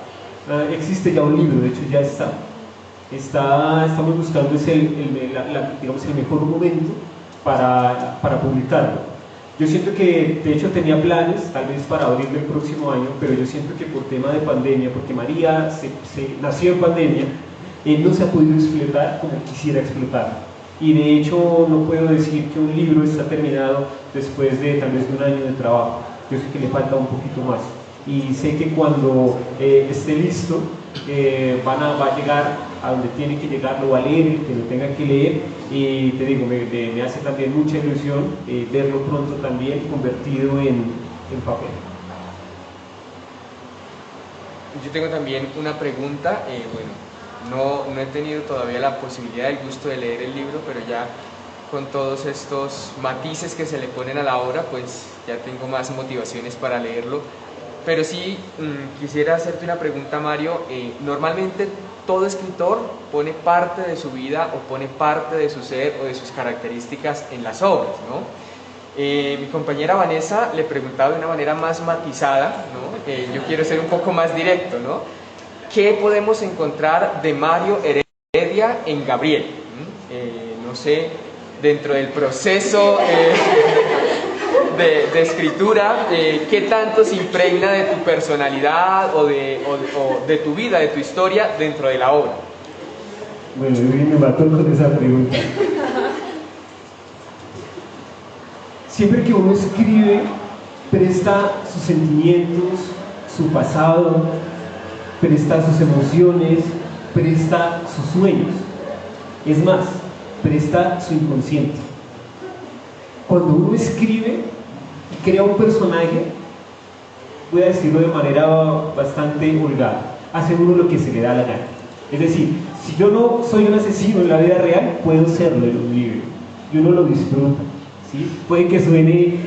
C: Existe ya un libro, de hecho ya estamos buscando digamos, el mejor momento para publicarlo. Yo siento que, de hecho, tenía planes, tal vez para abril del próximo año, pero yo siento que por tema de pandemia, porque María nació en pandemia, no se ha podido explotar como quisiera explotar. Y de hecho, no puedo decir que un libro está terminado después de tal vez de un año de trabajo. Yo sé que le falta un poquito más. Y sé que cuando esté listo, va a llegar a donde tiene que llegar, lo va a leer, el que lo tenga que leer, y te digo, me hace también mucha ilusión verlo pronto también convertido en papel.
E: Yo tengo también una pregunta, bueno, no he tenido todavía la posibilidad, el gusto de leer el libro, pero ya con todos estos matices que se le ponen a la obra, pues ya tengo más motivaciones para leerlo. Pero sí, quisiera hacerte una pregunta, Mario. Normalmente todo escritor pone parte de su vida o pone parte de su ser o de sus características en las obras, ¿no? Mi compañera Vanessa le preguntaba de una manera más matizada, ¿no? Yo quiero ser un poco más directo, ¿no? ¿Qué podemos encontrar de Mario Heredia en Gabriel? No sé, dentro del proceso de escritura, ¿qué tanto se impregna de tu personalidad o de tu vida, de tu historia dentro de la obra?
C: Bueno, me mató con esa pregunta. Siempre que uno escribe, presta sus sentimientos, su pasado, presta sus emociones, presta sus sueños. Es más, presta su inconsciente. Cuando uno escribe y crea un personaje, voy a decirlo de manera bastante vulgar, hace uno lo que se le da la gana. Es decir, si yo no soy un asesino en la vida real, puedo serlo en un libro y uno lo disfruta, ¿sí? Puede que suene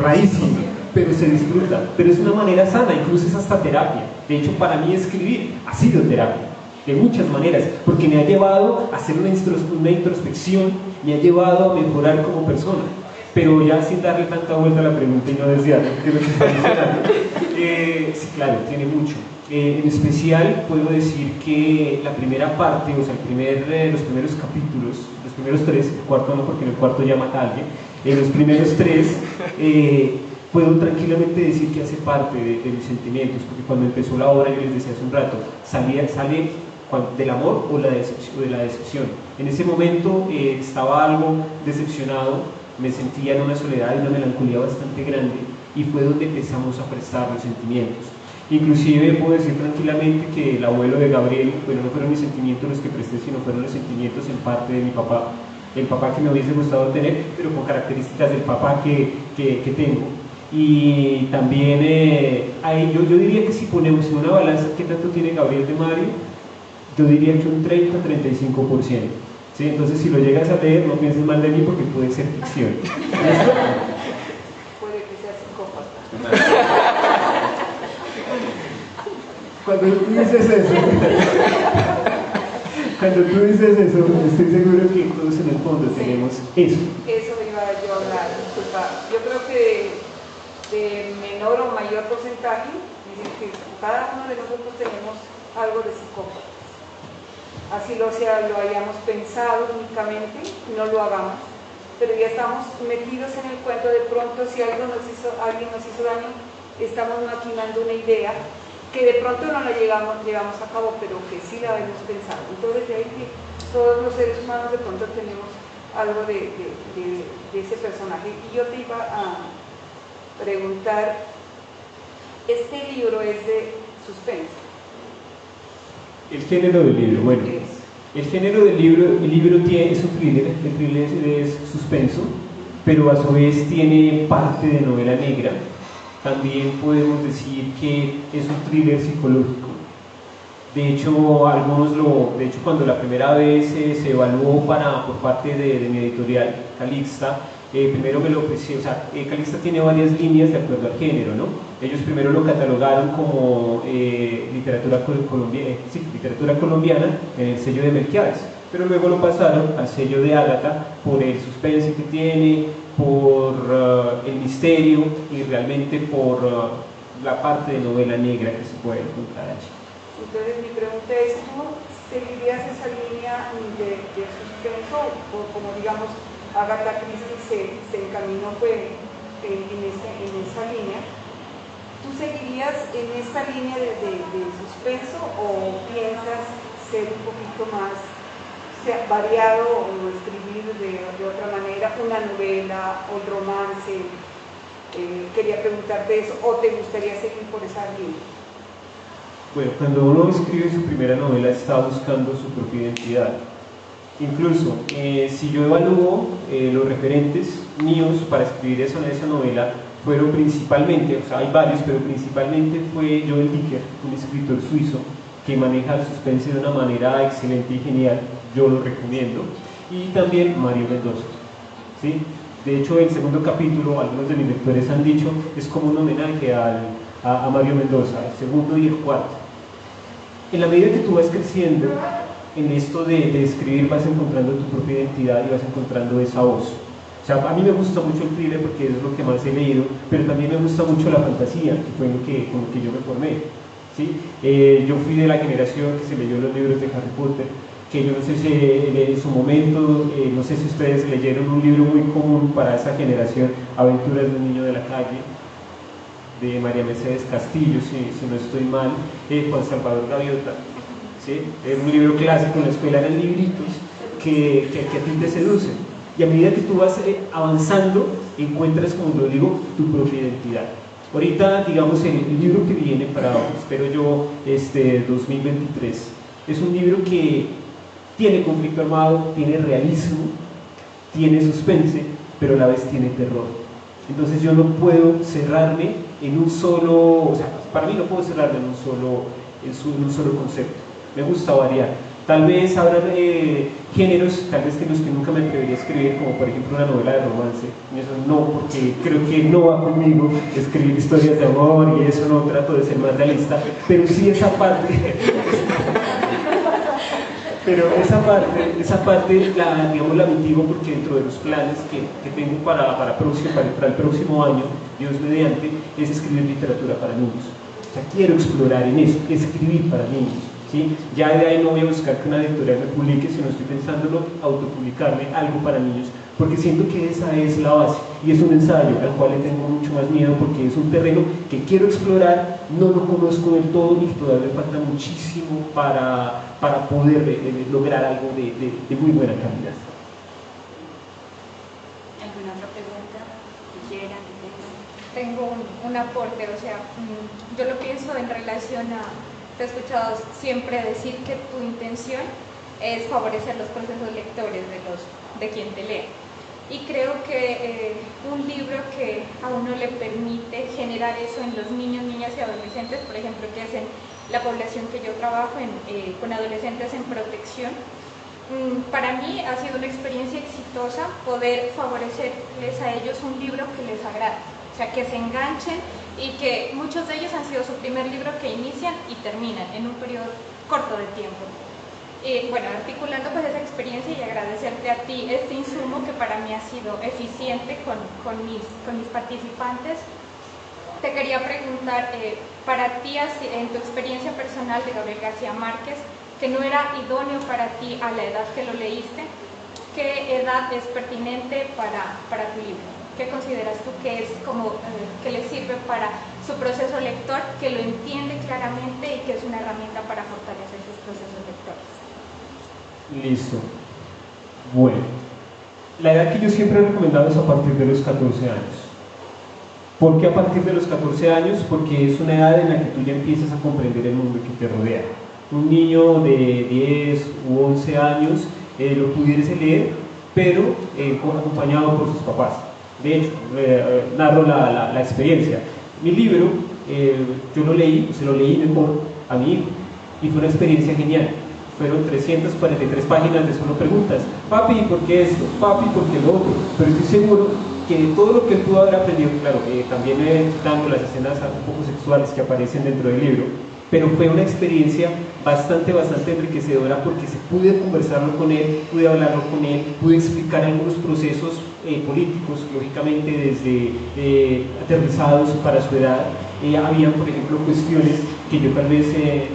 C: rarísimo, pero se disfruta, pero es una manera sana, incluso es hasta terapia. De hecho, para mí escribir ha sido terapia, de muchas maneras, porque me ha llevado a hacer una introspección, me ha llevado a mejorar como persona. Pero ya sin darle tanta vuelta a la pregunta y no desviarme, que es lo que está mencionando, sí, claro, tiene mucho. En especial puedo decir que la primera parte, o sea, los primeros capítulos, los primeros 3, el cuarto no, porque en el cuarto ya mata a alguien, los primeros 3, puedo tranquilamente decir que hace parte de mis sentimientos, porque cuando empezó la obra, yo les decía hace un rato, sale del amor o de la decepción. En ese momento estaba algo decepcionado, me sentía en una soledad y una melancolía bastante grande, y fue donde empezamos a prestar los sentimientos. Inclusive puedo decir tranquilamente que el abuelo de Gabriel, bueno, no fueron mis sentimientos los que presté, sino fueron los sentimientos en parte de mi papá, el papá que me hubiese gustado tener, pero con características del papá que tengo. Y también yo diría que si ponemos en una balanza qué tanto tiene Gabriel de Mario, yo diría que un 30-35%. ¿Sí? Entonces, si lo llegas a leer, no pienses mal de mí porque puede ser ficción. ¿Listo?
F: Puede que sea psicópata.
C: Cuando tú dices eso, estoy seguro que todos en el fondo tenemos eso.
F: Eso iba yo a hablar, disculpa. Yo creo que de menor o mayor porcentaje, dicen que cada uno de nosotros tenemos algo de psicópata. Así lo hayamos pensado únicamente, no lo hagamos, pero ya estamos metidos en el cuento. De pronto, si alguien nos hizo daño, estamos maquinando una idea que de pronto no la llevamos a cabo, pero que sí la hemos pensado. Entonces, de ahí que todos los seres humanos de pronto tenemos algo de ese personaje. Y yo te iba a preguntar, este libro es de suspenso.
C: El género del libro, bueno, el género del libro, es un thriller, el thriller es suspenso, pero a su vez tiene parte de novela negra. También podemos decir que es un thriller psicológico. De hecho, cuando la primera vez se evaluó por parte de mi editorial, Calixta, primero me lo ofreció, Calixta tiene varias líneas de acuerdo al género, ¿no? Ellos primero lo catalogaron como literatura colombiana en el sello de Melquiades, pero luego lo pasaron al sello de Ágata por el suspense que tiene, por el misterio y realmente por la parte de novela negra que se puede encontrar allí.
F: Entonces mi pregunta es, ¿tú seguirías esa línea de suspenso? O como digamos, Agatha Christie se encaminó en esa línea. ¿Tú seguirías en esta línea de suspenso o piensas ser un poquito más variado o escribir de otra manera una novela o el romance? Quería preguntarte eso, ¿o te gustaría seguir por esa línea?
C: Bueno, cuando uno escribe su primera novela está buscando su propia identidad. Incluso, si yo evalúo los referentes míos para escribir esa novela, fueron principalmente, o sea, hay varios, pero principalmente fue Joel Dicker, un escritor suizo que maneja el suspense de una manera excelente y genial, yo lo recomiendo, y también Mario Mendoza, ¿sí? De hecho, el segundo capítulo, algunos de mis lectores han dicho, es como un homenaje a Mario Mendoza, el segundo y el cuarto. En la medida que tú vas creciendo en esto de escribir, vas encontrando tu propia identidad y vas encontrando esa voz. O sea, a mí me gusta mucho el thriller porque es lo que más he leído, pero también me gusta mucho la fantasía, que fue con lo que yo me formé, ¿sí? Yo fui de la generación que se leyó los libros de Harry Potter, que yo no sé si en su momento, no sé si ustedes leyeron un libro muy común para esa generación, Aventuras de un niño de la calle, de María Mercedes Castillo, si no estoy mal, Juan Salvador Gaviota, ¿sí? Es un libro clásico en la escuela, eran libritos que a ti te seducen. Y a medida que tú vas avanzando, encuentras, como lo digo, tu propia identidad. Ahorita, digamos, el libro que viene para, espero yo, 2023, es un libro que tiene conflicto armado, tiene realismo, tiene suspense, pero a la vez tiene terror. Entonces yo no puedo cerrarme en un solo, o sea, para mí no puedo cerrarme en un solo concepto. Me gusta variar. Tal vez habrá géneros, tal vez que los que nunca me atrevería a escribir, como por ejemplo una novela de romance. Y eso no, porque creo que no va conmigo escribir historias de amor y eso no, trato de ser más realista. Pero sí esa parte, pero esa parte la mitigo porque dentro de los planes que tengo para el próximo año, Dios mediante, es escribir literatura para niños. O sea, quiero explorar en eso, escribir para niños. ¿Sí? Ya de ahí no voy a buscar que una editorial me publique, sino estoy pensándolo autopublicarme algo para niños, porque siento que esa es la base y es un ensayo al cual le tengo mucho más miedo porque es un terreno que quiero explorar, no lo conozco del todo y todavía me falta muchísimo para poder lograr algo de muy buena calidad.
A: ¿Alguna otra pregunta que quieran?
G: Tengo un aporte, o sea, yo lo pienso en relación a... Te he escuchado siempre decir que tu intención es favorecer los procesos lectores de quien te lee. Y creo que un libro que a uno le permite generar eso en los niños, niñas y adolescentes, por ejemplo, que es en la población que yo trabajo con adolescentes en protección, para mí ha sido una experiencia exitosa poder favorecerles a ellos un libro que les agrade. O sea, que se enganchen y que muchos de ellos han sido su primer libro que inician y terminan en un periodo corto de tiempo. Bueno, articulando pues esa experiencia y agradecerte a ti este insumo que para mí ha sido eficiente con mis participantes. Te quería preguntar, para ti, en tu experiencia personal de Gabriel García Márquez, que no era idóneo para ti a la edad que lo leíste, ¿qué edad es pertinente para tu libro? ¿Qué consideras tú que es como que le sirve para su proceso lector, que lo entiende claramente y que es una herramienta para fortalecer sus procesos lectores?
C: Listo. Bueno, la edad que yo siempre he recomendado es a partir de los 14 años. ¿Por qué a partir de los 14 años? Porque es una edad en la que tú ya empiezas a comprender el mundo que te rodea. Un niño de 10 u 11 años lo pudiese leer, pero acompañado por sus papás. De hecho, narro la experiencia. Mi libro, yo lo leí, se lo leí mejor a mi hijo, y fue una experiencia genial. Fueron 343 páginas de solo preguntas. Papi, ¿por qué esto? Papi, ¿por qué lo otro? Pero estoy seguro que todo lo que él pudo haber aprendido, claro, también quitando las escenas un poco sexuales que aparecen dentro del libro, pero fue una experiencia bastante enriquecedora porque pude conversarlo con él, pude hablarlo con él, pude explicar algunos procesos políticos, lógicamente desde aterrizados para su edad. Habían, por ejemplo, cuestiones que yo tal vez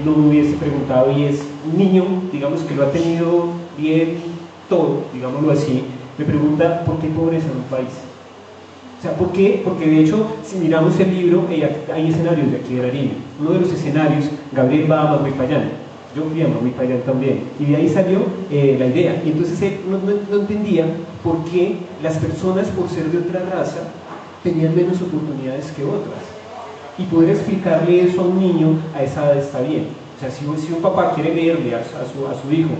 C: no me hubiese preguntado, y es un niño, digamos, que lo ha tenido bien todo, digámoslo así, me pregunta ¿por qué pobreza en un país? O sea, ¿por qué? Porque de hecho, si miramos el libro, hay escenarios de aquí de Nariño. Uno de los escenarios, Gabriel va a Maguipayán, yo fui a Maguipayán también, y de ahí salió la idea. Y entonces él no entendía por qué las personas, por ser de otra raza, tenían menos oportunidades que otras. Y poder explicarle eso a un niño a esa edad está bien. O sea, si un papá quiere leerle a su hijo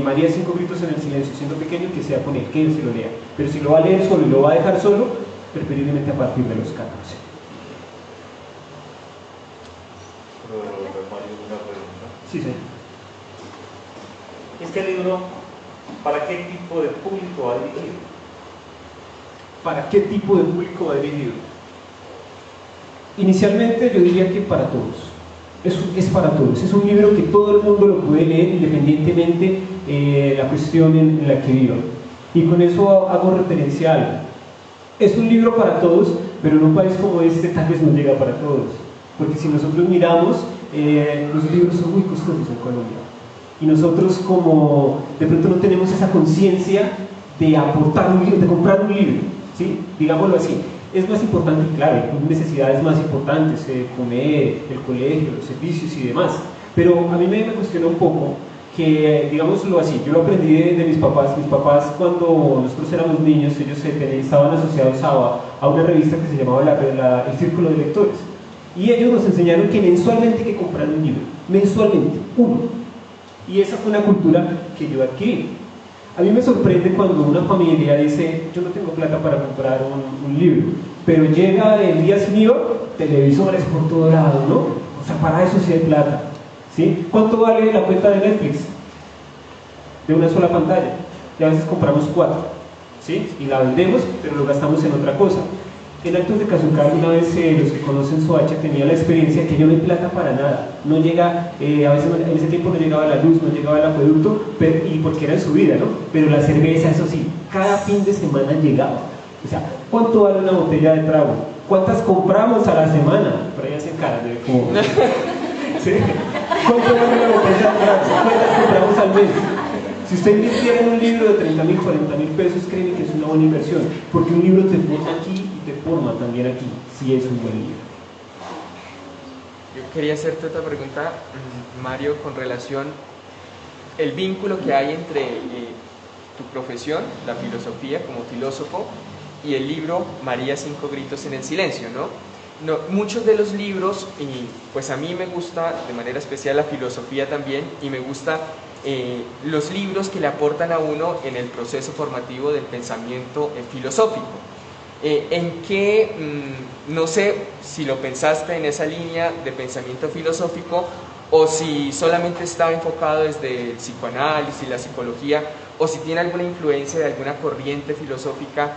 C: María 5 gritos en el silencio siendo pequeño, que sea con él, que él se lo lea. Pero si lo va a leer solo y lo va a dejar solo, preferiblemente a partir de los 14.
H: Mario, una pregunta.
C: Sí, sí.
H: Este libro, ¿para qué tipo de público va dirigido?
C: ¿Para qué tipo de público va dirigido? Inicialmente yo diría que para todos. Es para todos. Es un libro que todo el mundo lo puede leer independientemente de la cuestión en la que viva. Y con eso hago referencia a algo. Es un libro para todos, pero en un país como este tal vez no llega para todos. Porque si nosotros miramos, los libros son muy costosos en Colombia. Y nosotros como de pronto no tenemos esa conciencia de aportar un libro, de comprar un libro, ¿sí? Digámoslo así. Es más importante, claro, hay necesidades más importantes, comer, el colegio, los servicios y demás. Pero a mí me cuestiona un poco que, digámoslo así, yo lo aprendí de mis papás. Mis papás, cuando nosotros éramos niños, ellos estaban asociados a una revista que se llamaba el Círculo de Lectores. Y ellos nos enseñaron que mensualmente hay que comprar un libro, mensualmente, uno. Y esa fue una cultura que yo adquirí. A mí me sorprende cuando una familia dice, yo no tengo plata para comprar un libro, pero llega el día sin IVA, televisores por todo lado, ¿no? O sea, para eso sí hay plata, ¿sí? ¿Cuánto vale la cuenta de Netflix? De una sola pantalla. Y a veces compramos 4, ¿sí? Y la vendemos, pero lo gastamos en otra cosa. En Altos de Casucal, una vez los que conocen Soacha tenía la experiencia que yo no hay plata para nada, no llega, a veces en ese tiempo no llegaba la luz, no llegaba el acueducto, y porque era en su vida, ¿no? Pero la cerveza, eso sí, cada fin de semana llegaba. O sea, ¿cuánto vale una botella de trago? ¿Cuántas compramos a la semana? Por ahí hacen caras de como... ¿Sí? ¿Cuánto vale una botella de trago? ¿Cuántas compramos al mes? Si usted invirtiera en un libro de 30.000, 40.000 pesos, créeme que es una buena inversión, porque un libro te forma aquí y te forma también aquí, si es un buen libro.
E: Yo quería hacerte otra pregunta, Mario, con relación el vínculo que hay entre tu profesión, la filosofía como filósofo, y el libro María 5 gritos en el silencio, ¿no? Muchos de los libros, y pues a mí me gusta de manera especial la filosofía también, y me gusta los libros que le aportan a uno en el proceso formativo del pensamiento filosófico. ¿En qué, no sé si lo pensaste en esa línea de pensamiento filosófico, o si solamente estaba enfocado desde el psicoanálisis y la psicología, o si tiene alguna influencia de alguna corriente filosófica,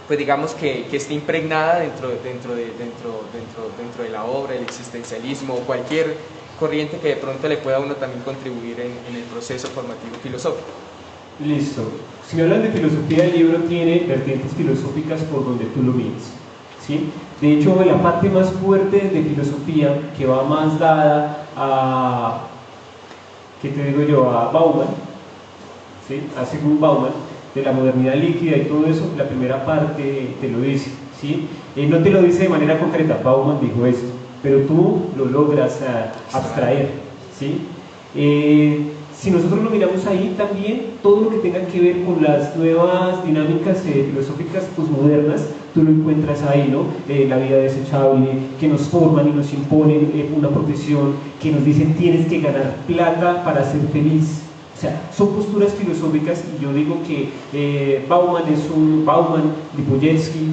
E: pues digamos que esté impregnada dentro de la obra, el existencialismo o cualquier corriente que de pronto le pueda a uno también contribuir en el proceso formativo filosófico.
C: Listo. Si me hablan de filosofía, el libro tiene vertientes filosóficas por donde tú lo mires, ¿sí? De hecho, la parte más fuerte de filosofía, que va más dada a, ¿qué te digo yo?, a Bauman, ¿sí? A Sigmund Bauman, de la modernidad líquida y todo eso, la primera parte te lo dice, ¿sí? No te lo dice de manera concreta, Bauman dijo esto, pero tú lo logras abstraer, ¿sí? Si nosotros lo miramos ahí también, todo lo que tenga que ver con las nuevas dinámicas filosóficas posmodernas, tú lo encuentras ahí, ¿no? La vida desechable, que nos forman y nos imponen una profesión, que nos dicen tienes que ganar plata para ser feliz. O sea, son posturas filosóficas, y yo digo que Bauman, Lipovetsky,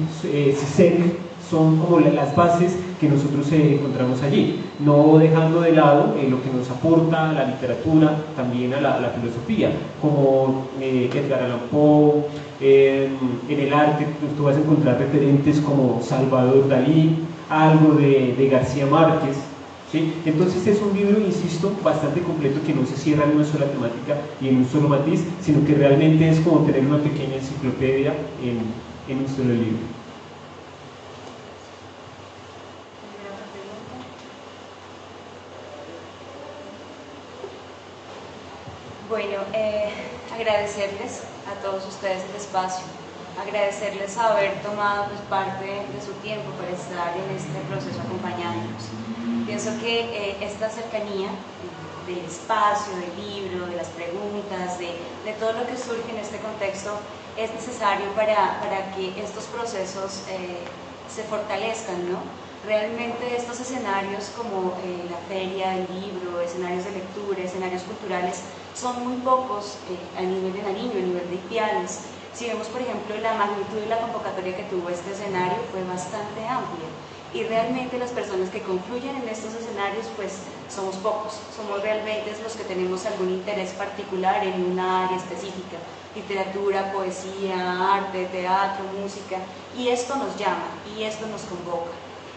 C: Zizek, son como las bases que nosotros encontramos allí, no dejando de lado lo que nos aporta la literatura también a la filosofía, como Edgar Allan Poe. En el arte tú vas a encontrar referentes como Salvador Dalí, algo de García Márquez, ¿sí? Entonces es un libro, insisto, bastante completo, que no se cierra en una sola temática y en un solo matiz, sino que realmente es como tener una pequeña enciclopedia en un solo libro.
A: Bueno, agradecerles a todos ustedes el espacio, agradecerles haber tomado pues, parte de su tiempo para estar en este proceso acompañándonos. Pienso que esta cercanía del espacio, del libro, de las preguntas, de todo lo que surge en este contexto es necesario para que estos procesos se fortalezcan, ¿no? Realmente estos escenarios como la feria, el libro, escenarios de lectura, escenarios culturales, son muy pocos a nivel de Nariño, a nivel de Ipiales. Si vemos, por ejemplo, la magnitud de la convocatoria que tuvo este escenario fue bastante amplia y realmente las personas que confluyen en estos escenarios pues somos pocos, somos realmente los que tenemos algún interés particular en una área específica, literatura, poesía, arte, teatro, música, y esto nos llama y esto nos convoca.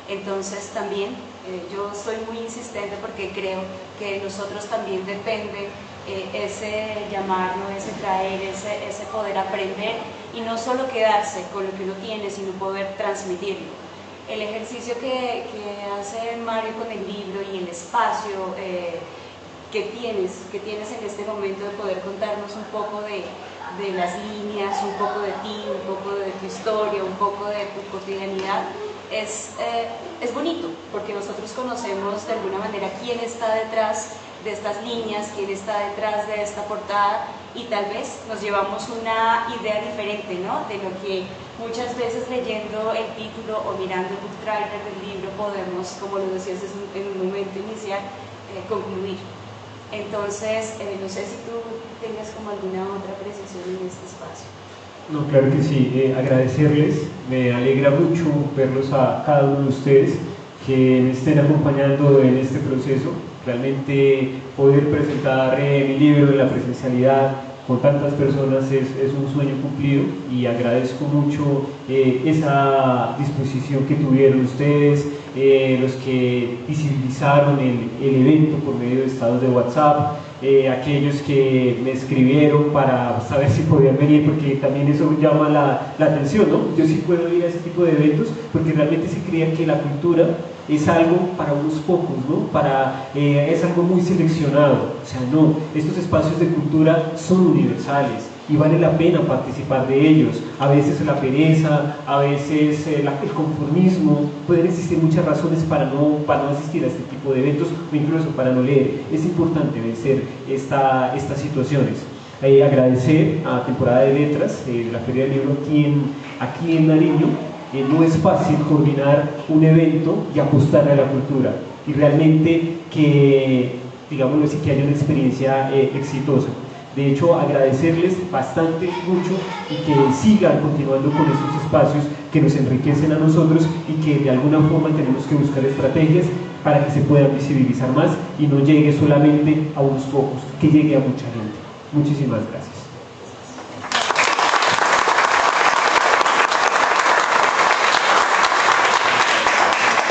A: Entonces también yo soy muy insistente porque creo que nosotros también depende ese llamarnos, ese traer, ese poder aprender y no solo quedarse con lo que uno tiene, sino poder transmitirlo. El ejercicio que hace Mario con el libro y el espacio que tienes en este momento de poder contarnos un poco de las líneas, un poco de ti, un poco de tu historia, un poco de tu cotidianidad, es bonito, porque nosotros conocemos de alguna manera quién está detrás de estas líneas, quién está detrás de esta portada, y tal vez nos llevamos una idea diferente, ¿no? De lo que muchas veces leyendo el título o mirando el book trailer del libro podemos, como lo decías en un momento inicial, concluir. Entonces, no sé si tú tengas como alguna otra precisión en este espacio.
C: No, claro que sí, agradecerles, me alegra mucho verlos a cada uno de ustedes que me estén acompañando en este proceso. Realmente poder presentar mi libro en la presencialidad con tantas personas es un sueño cumplido, y agradezco mucho esa disposición que tuvieron ustedes, los que visibilizaron el evento por medio de estados de WhatsApp, aquellos que me escribieron para saber si podían venir, porque también eso llama la atención, ¿no? Yo sí puedo ir a ese tipo de eventos porque realmente se crean que la cultura es algo para unos pocos, ¿no? Es algo muy seleccionado. O sea, no, estos espacios de cultura son universales y vale la pena participar de ellos. A veces la pereza, a veces el conformismo, pueden existir muchas razones para no asistir a este tipo de eventos o incluso para no leer. Es importante vencer estas situaciones. Agradecer a Temporada de Letras, la Feria del Libro aquí en Nariño. No es fácil coordinar un evento y apostar a la cultura, y realmente que, digámoslo así, que haya una experiencia exitosa. De hecho, agradecerles bastante, mucho, y que sigan continuando con estos espacios que nos enriquecen a nosotros y que de alguna forma tenemos que buscar estrategias para que se puedan visibilizar más y no llegue solamente a unos pocos, que llegue a mucha gente. Muchísimas gracias.